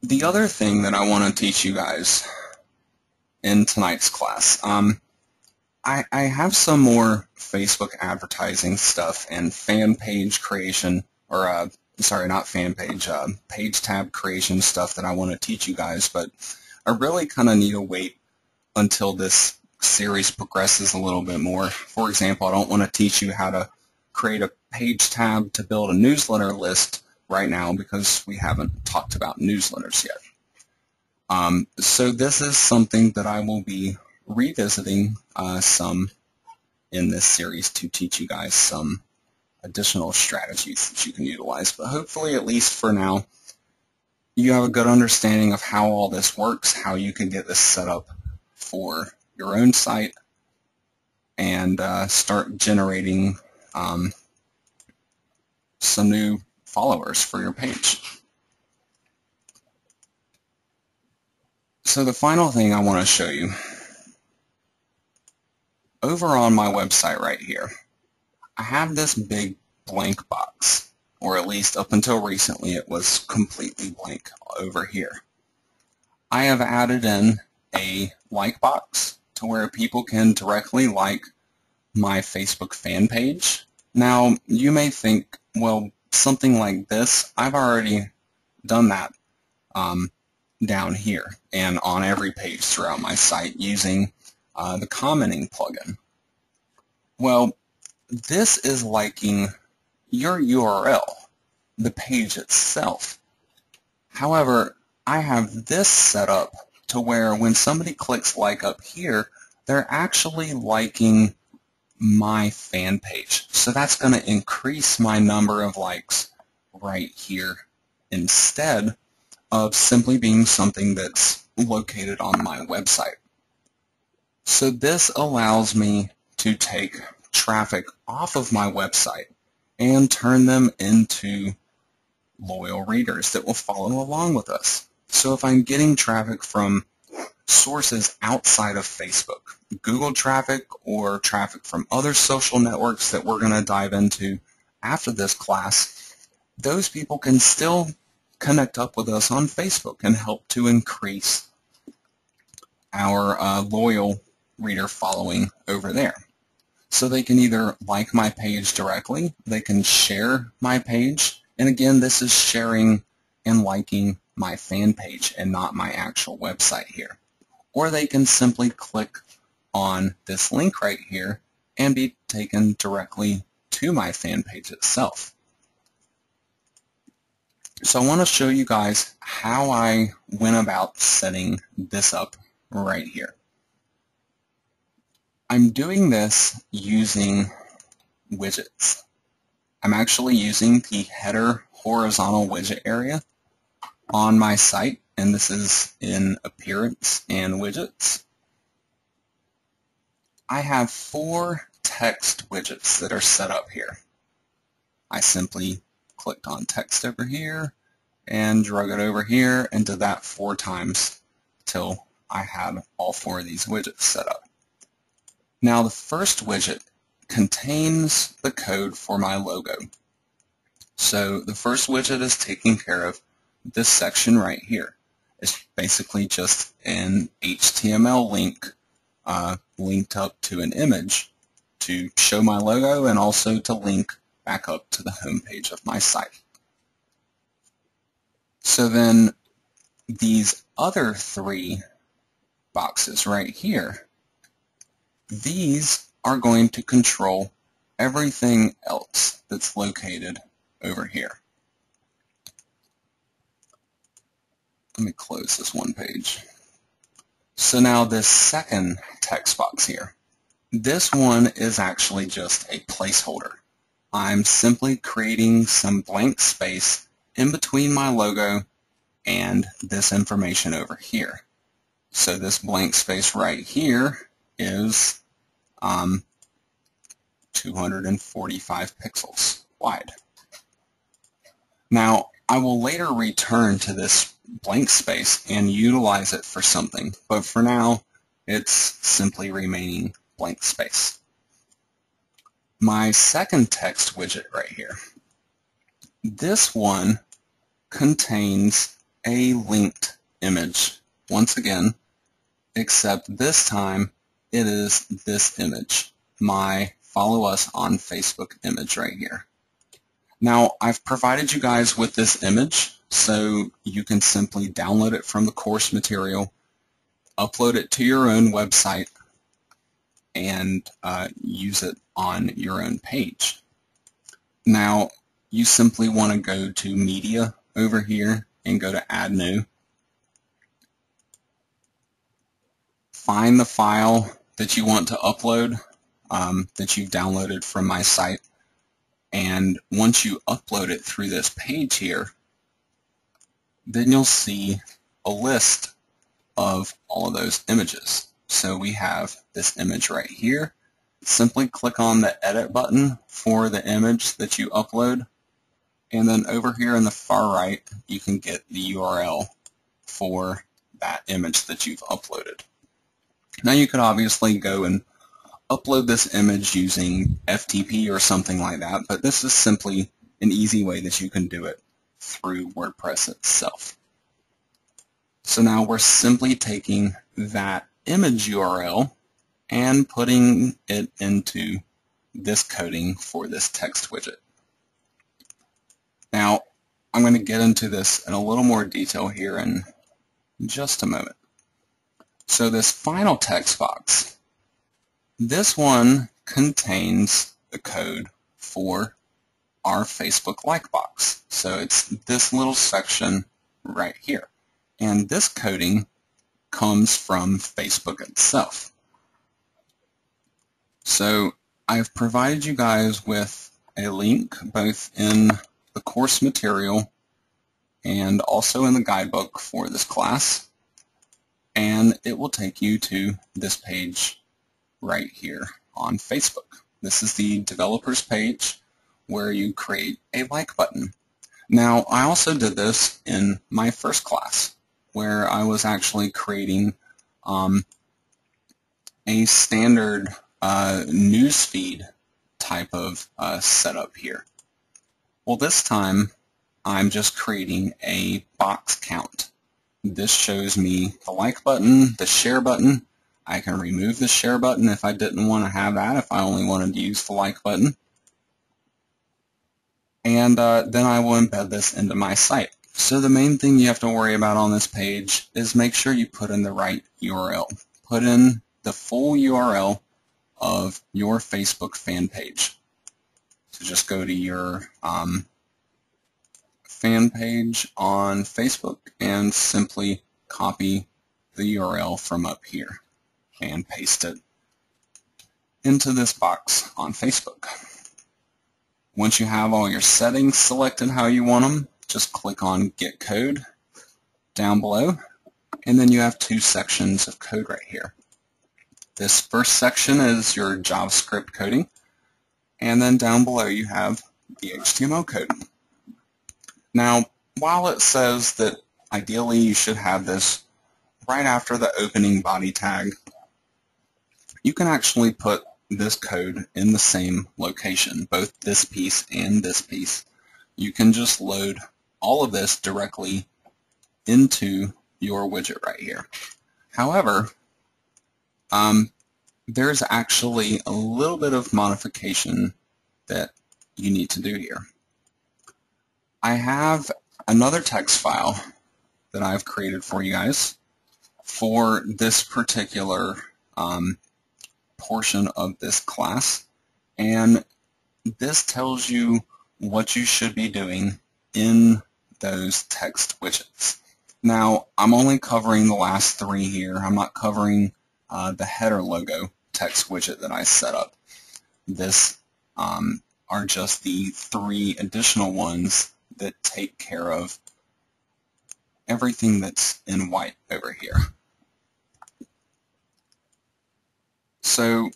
the other thing that I want to teach you guys in tonight's class, I have some more Facebook advertising stuff and fan page creation, or sorry, not fan page, page tab creation stuff that I want to teach you guys, but I really kind of need to wait until this series progresses a little bit more. For example, I don't want to teach you how to create a page tab to build a newsletter list right now because we haven't talked about newsletters yet. So this is something that I will be revisiting some in this series to teach you guys some additional strategies that you can utilize. But hopefully, at least for now, you have a good understanding of how all this works, how you can get this set up for your own site, and start generating some new followers for your page. So the final thing I want to show you, over on my website right here, I have this big blank box, or at least up until recently it was completely blank over here. I have added in a like box to where people can directly like my Facebook fan page. Now, you may think, well, something like this, I've already done that down here and on every page throughout my site using the commenting plugin. Well, this is liking your URL, the page itself. However, I have this set up to where when somebody clicks like up here, they're actually liking my fan page. So that's going to increase my number of likes right here instead of simply being something that's located on my website. So this allows me to take traffic off of my website and turn them into loyal readers that will follow along with us. So if I'm getting traffic from sources outside of Facebook, Google traffic, or traffic from other social networks that we're going to dive into after this class, those people can still connect up with us on Facebook and help to increase our loyal reader following over there. So they can either like my page directly, they can share my page, and again, this is sharing and liking my fan page and not my actual website here. Or they can simply click on this link right here and be taken directly to my fan page itself. So I want to show you guys how I went about setting this up right here. I'm doing this using widgets. I'm actually using the header horizontal widget area on my site, and this is in Appearance and Widgets. I have 4 text widgets that are set up here. I simply clicked on text over here and drug it over here and did that 4 times till I had all 4 of these widgets set up. Now the first widget contains the code for my logo. So the first widget is taking care of this section right here. It's basically just an HTML link linked up to an image to show my logo and also to link back up to the home page of my site. So then these other 3 boxes right here, these are going to control everything else that's located over here. Let me close this one page. So now this second text box here, this one is actually just a placeholder. I'm simply creating some blank space in between my logo and this information over here. So this blank space right here is 245 pixels wide. Now, I will later return to this blank space and utilize it for something, but for now, it's simply remaining blank space. My second text widget right here, this one contains a linked image, once again, except this time it is this image, my Follow Us on Facebook image right here. Now, I've provided you guys with this image, so you can simply download it from the course material, upload it to your own website, and use it on your own page. Now, you simply want to go to Media over here and go to Add New. Find the file that you want to upload that you've downloaded from my site, and once you upload it through this page here, then you'll see a list of all of those images. So we have this image right here. Simply click on the edit button for the image that you upload, and then over here in the far right you can get the URL for that image that you've uploaded. Now you could obviously go and upload this image using FTP or something like that, but this is simply an easy way that you can do it through WordPress itself. So now we're simply taking that image URL and putting it into this coding for this text widget. Now, I'm going to get into this in a little more detail here in just a moment. So this final text box, this one contains the code for our Facebook like box. So it's this little section right here. And this coding comes from Facebook itself. So I've provided you guys with a link both in the course material and also in the guidebook for this class, and it will take you to this page right here on Facebook. This is the developers page where you create a like button. Now, I also did this in my first class where I was actually creating a standard newsfeed type of setup here. Well, this time I'm just creating a box count. This shows me the like button, the share button. I can remove the share button if I didn't want to have that, if I only wanted to use the like button. And then I will embed this into my site. So the main thing you have to worry about on this page is make sure you put in the right URL. Put in the full URL of your Facebook fan page. So just go to your fan page on Facebook and simply copy the URL from up here and paste it into this box on Facebook. Once you have all your settings selected how you want them, just click on Get Code down below, and then you have two sections of code right here. This first section is your JavaScript coding, and then down below you have the HTML code. Now, while it says that ideally you should have this right after the opening body tag, you can actually put this code in the same location, both this piece and this piece. You can just load all of this directly into your widget right here. However, there's actually a little bit of modification that you need to do here. I have another text file that I've created for you guys for this particular portion of this class, and this tells you what you should be doing in those text widgets. Now, I'm only covering the last three here. I'm not covering the header logo text widget that I set up. This are just the three additional ones that take care of everything that's in white over here. So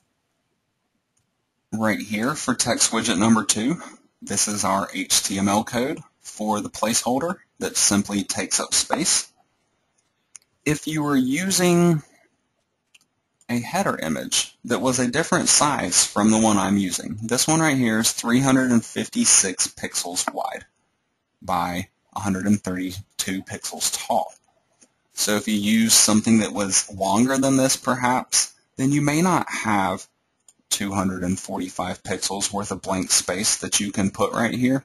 right here for text widget number 2, this is our HTML code for the placeholder that simply takes up space. If you were using a header image that was a different size from the one I'm using, this one right here is 356 pixels wide by 132 pixels tall. So if you use something that was longer than this perhaps, then you may not have 245 pixels worth of blank space that you can put right here.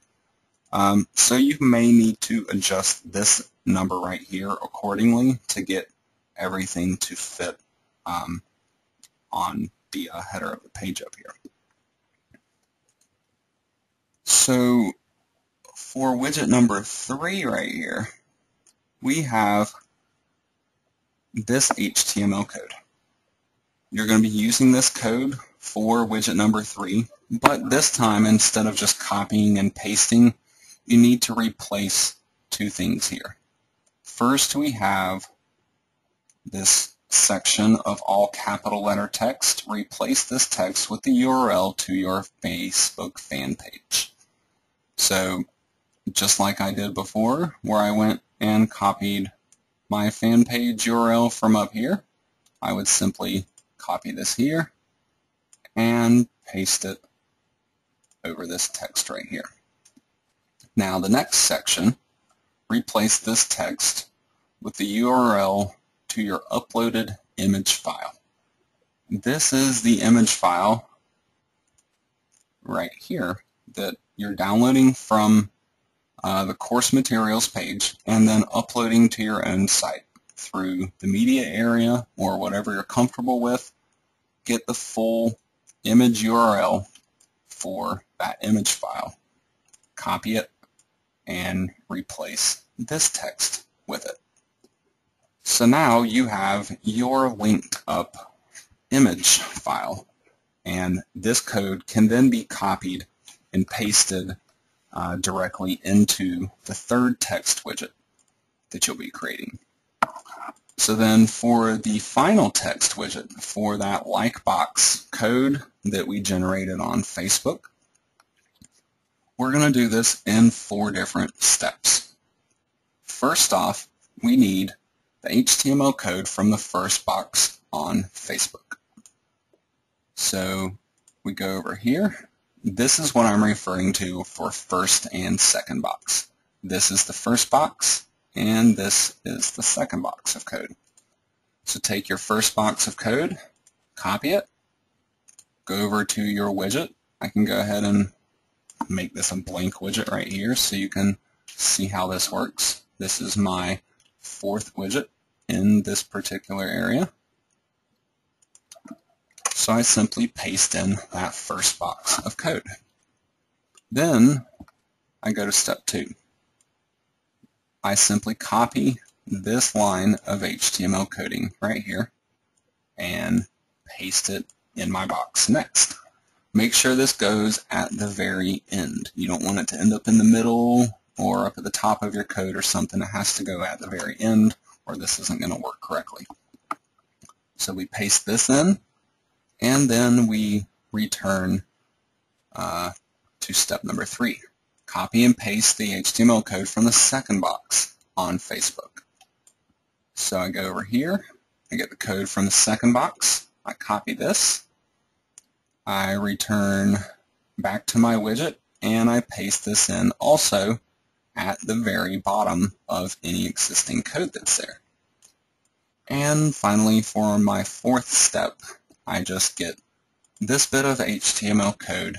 So you may need to adjust this number right here accordingly to get everything to fit on the header of the page up here. So For widget number 3 right here, we have this HTML code. You're going to be using this code for widget number 3, but this time, instead of just copying and pasting, you need to replace two things here. First, we have this section of all capital letter text. Replace this text with the URL to your Facebook fan page. So, just like I did before, where I went and copied my fan page URL from up here, I would simply copy this here and paste it over this text right here. Now the next section, replace this text with the URL to your uploaded image file. This is the image file right here that you're downloading from the course materials page and then uploading to your own site through the media area or whatever you're comfortable with. Get the full image URL for that image file, copy it, and replace this text with it. So now you have your linked up image file, and this code can then be copied and pasted directly into the third text widget that you'll be creating. So then for the final text widget, for that like box code that we generated on Facebook, we're going to do this in 4 different steps. First off, we need the HTML code from the first box on Facebook. So we go over here. This is what I'm referring to for first and second box. This is the first box, and this is the second box of code. So take your first box of code, copy it, go over to your widget. I can go ahead and make this a blank widget right here so you can see how this works. This is my 4th widget in this particular area. So I simply paste in that first box of code. Then I go to step 2. I simply copy this line of HTML coding right here and paste it in my box next. Make sure this goes at the very end. You don't want it to end up in the middle or up at the top of your code or something. It has to go at the very end or this isn't going to work correctly. So we paste this in, and then we return to step number 3. Copy and paste the HTML code from the second box on Facebook. So I go over here, I get the code from the second box, I copy this, I return back to my widget, and I paste this in also at the very bottom of any existing code that's there. And finally, for my 4th step, I just get this bit of HTML code,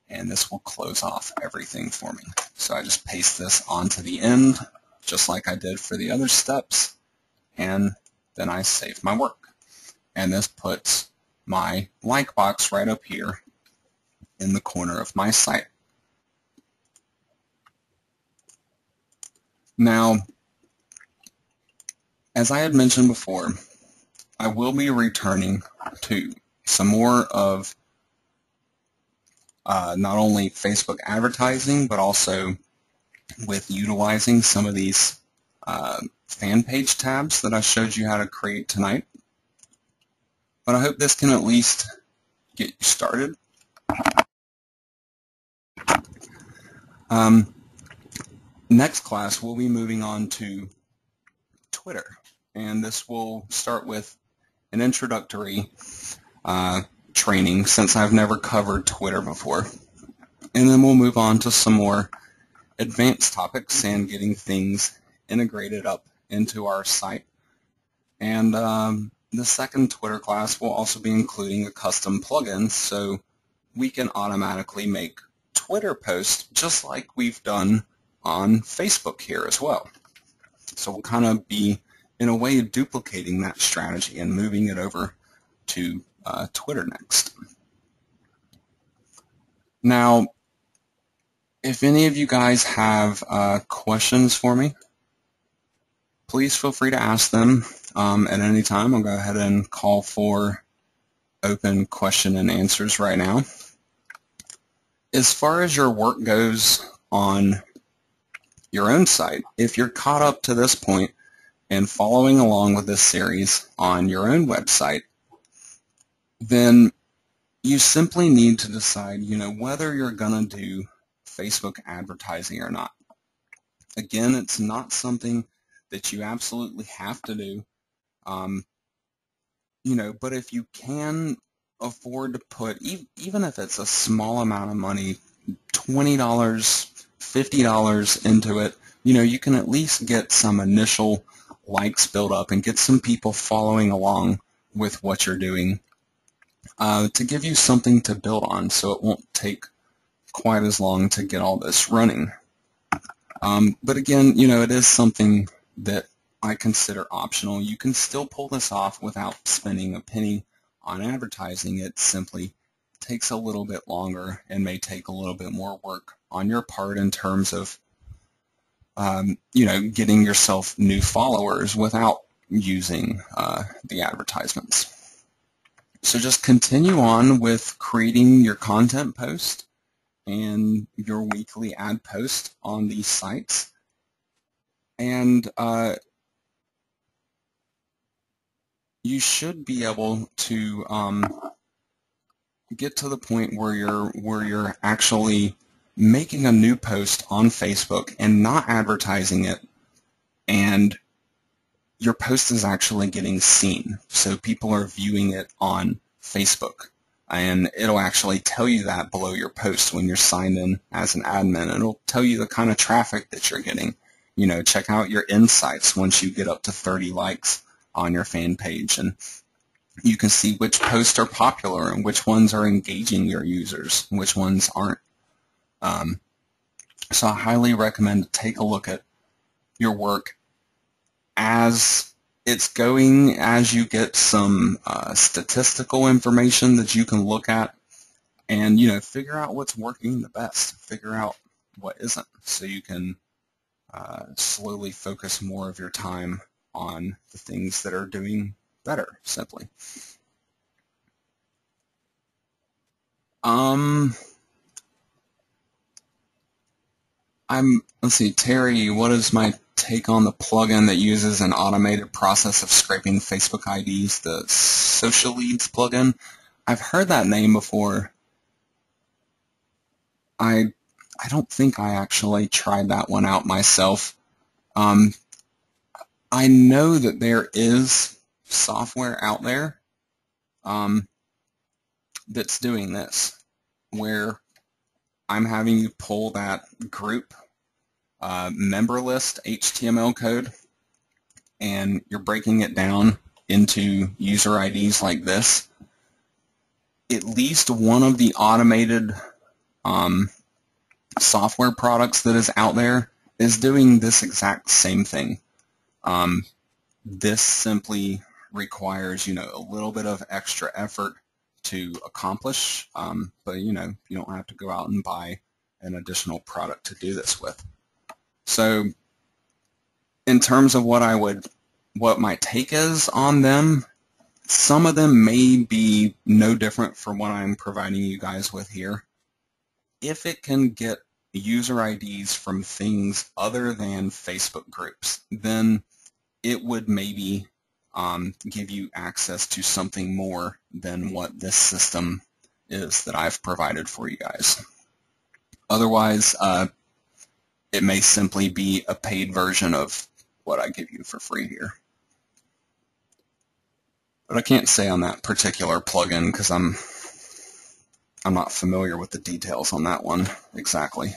and this will close off everything for me. So I just paste this onto the end, just like I did for the other steps, and then I save my work. And this puts my like box right up here in the corner of my site. Now, as I had mentioned before, I will be returning to some more of not only Facebook advertising, but also with utilizing some of these fan page tabs that I showed you how to create tonight. But I hope this can at least get you started. Next class, we'll be moving on to Twitter, and this will start with an introductory training since I've never covered Twitter before. And then we'll move on to some more advanced topics and getting things integrated up into our site. And the second Twitter class will also be including a custom plugin so we can automatically make Twitter posts just like we've done on Facebook here as well. So we'll kind of be, in a way, duplicating that strategy and moving it over to Twitter next. Now, If any of you guys have questions for me, please feel free to ask them at any time. I'll go ahead and call for open question and answers right now. As far as your work goes on your own site, if you're caught up to this point and following along with this series on your own website, then you simply need to decide, whether you're going to do Facebook advertising or not. Again, it's not something that you absolutely have to do, but if you can afford to put, even if it's a small amount of money, $20, $50 into it, you can at least get some initial likes built up and get some people following along with what you're doing to give you something to build on, so it won't take quite as long to get all this running. But again, it is something that I consider optional. You can still pull this off without spending a penny on advertising. It simply takes a little bit longer and may take a little bit more work on your part in terms of getting yourself new followers without using the advertisements. So just continue on with creating your content post and your weekly ad post on these sites, and you should be able to get to the point where you're actually making a new post on Facebook and not advertising it, and your post is actually getting seen. So people are viewing it on Facebook, and it'll actually tell you that below your post when you're signed in as an admin. It'll tell you the kind of traffic that you're getting. Check out your insights once you get up to 30 likes on your fan page, and you can see which posts are popular and which ones are engaging your users and which ones aren't. So I highly recommend to take a look at your work as it's going, as you get some statistical information that you can look at, and figure out what's working the best, figure out what isn't, so you can slowly focus more of your time on the things that are doing better, simply. Let's see, Terry, what is my take on the plugin that uses an automated process of scraping Facebook IDs, the Social Leads plugin? I've heard that name before. I don't think I actually tried that one out myself. I know that there is software out there that's doing this, where I'm having you pull that group member list HTML code, and you're breaking it down into user IDs like this. At least one of the automated software products that is out there is doing this exact same thing. This simply requires, a little bit of extra effort to accomplish, but you don't have to go out and buy an additional product to do this with. So in terms of what my take is on them, some of them may be no different from what I'm providing you guys with here. If it can get user IDs from things other than Facebook groups, then it would maybe give you access to something more than what this system is that I've provided for you guys. Otherwise, it may simply be a paid version of what I give you for free here. But I can't say on that particular plugin because I'm not familiar with the details on that one exactly.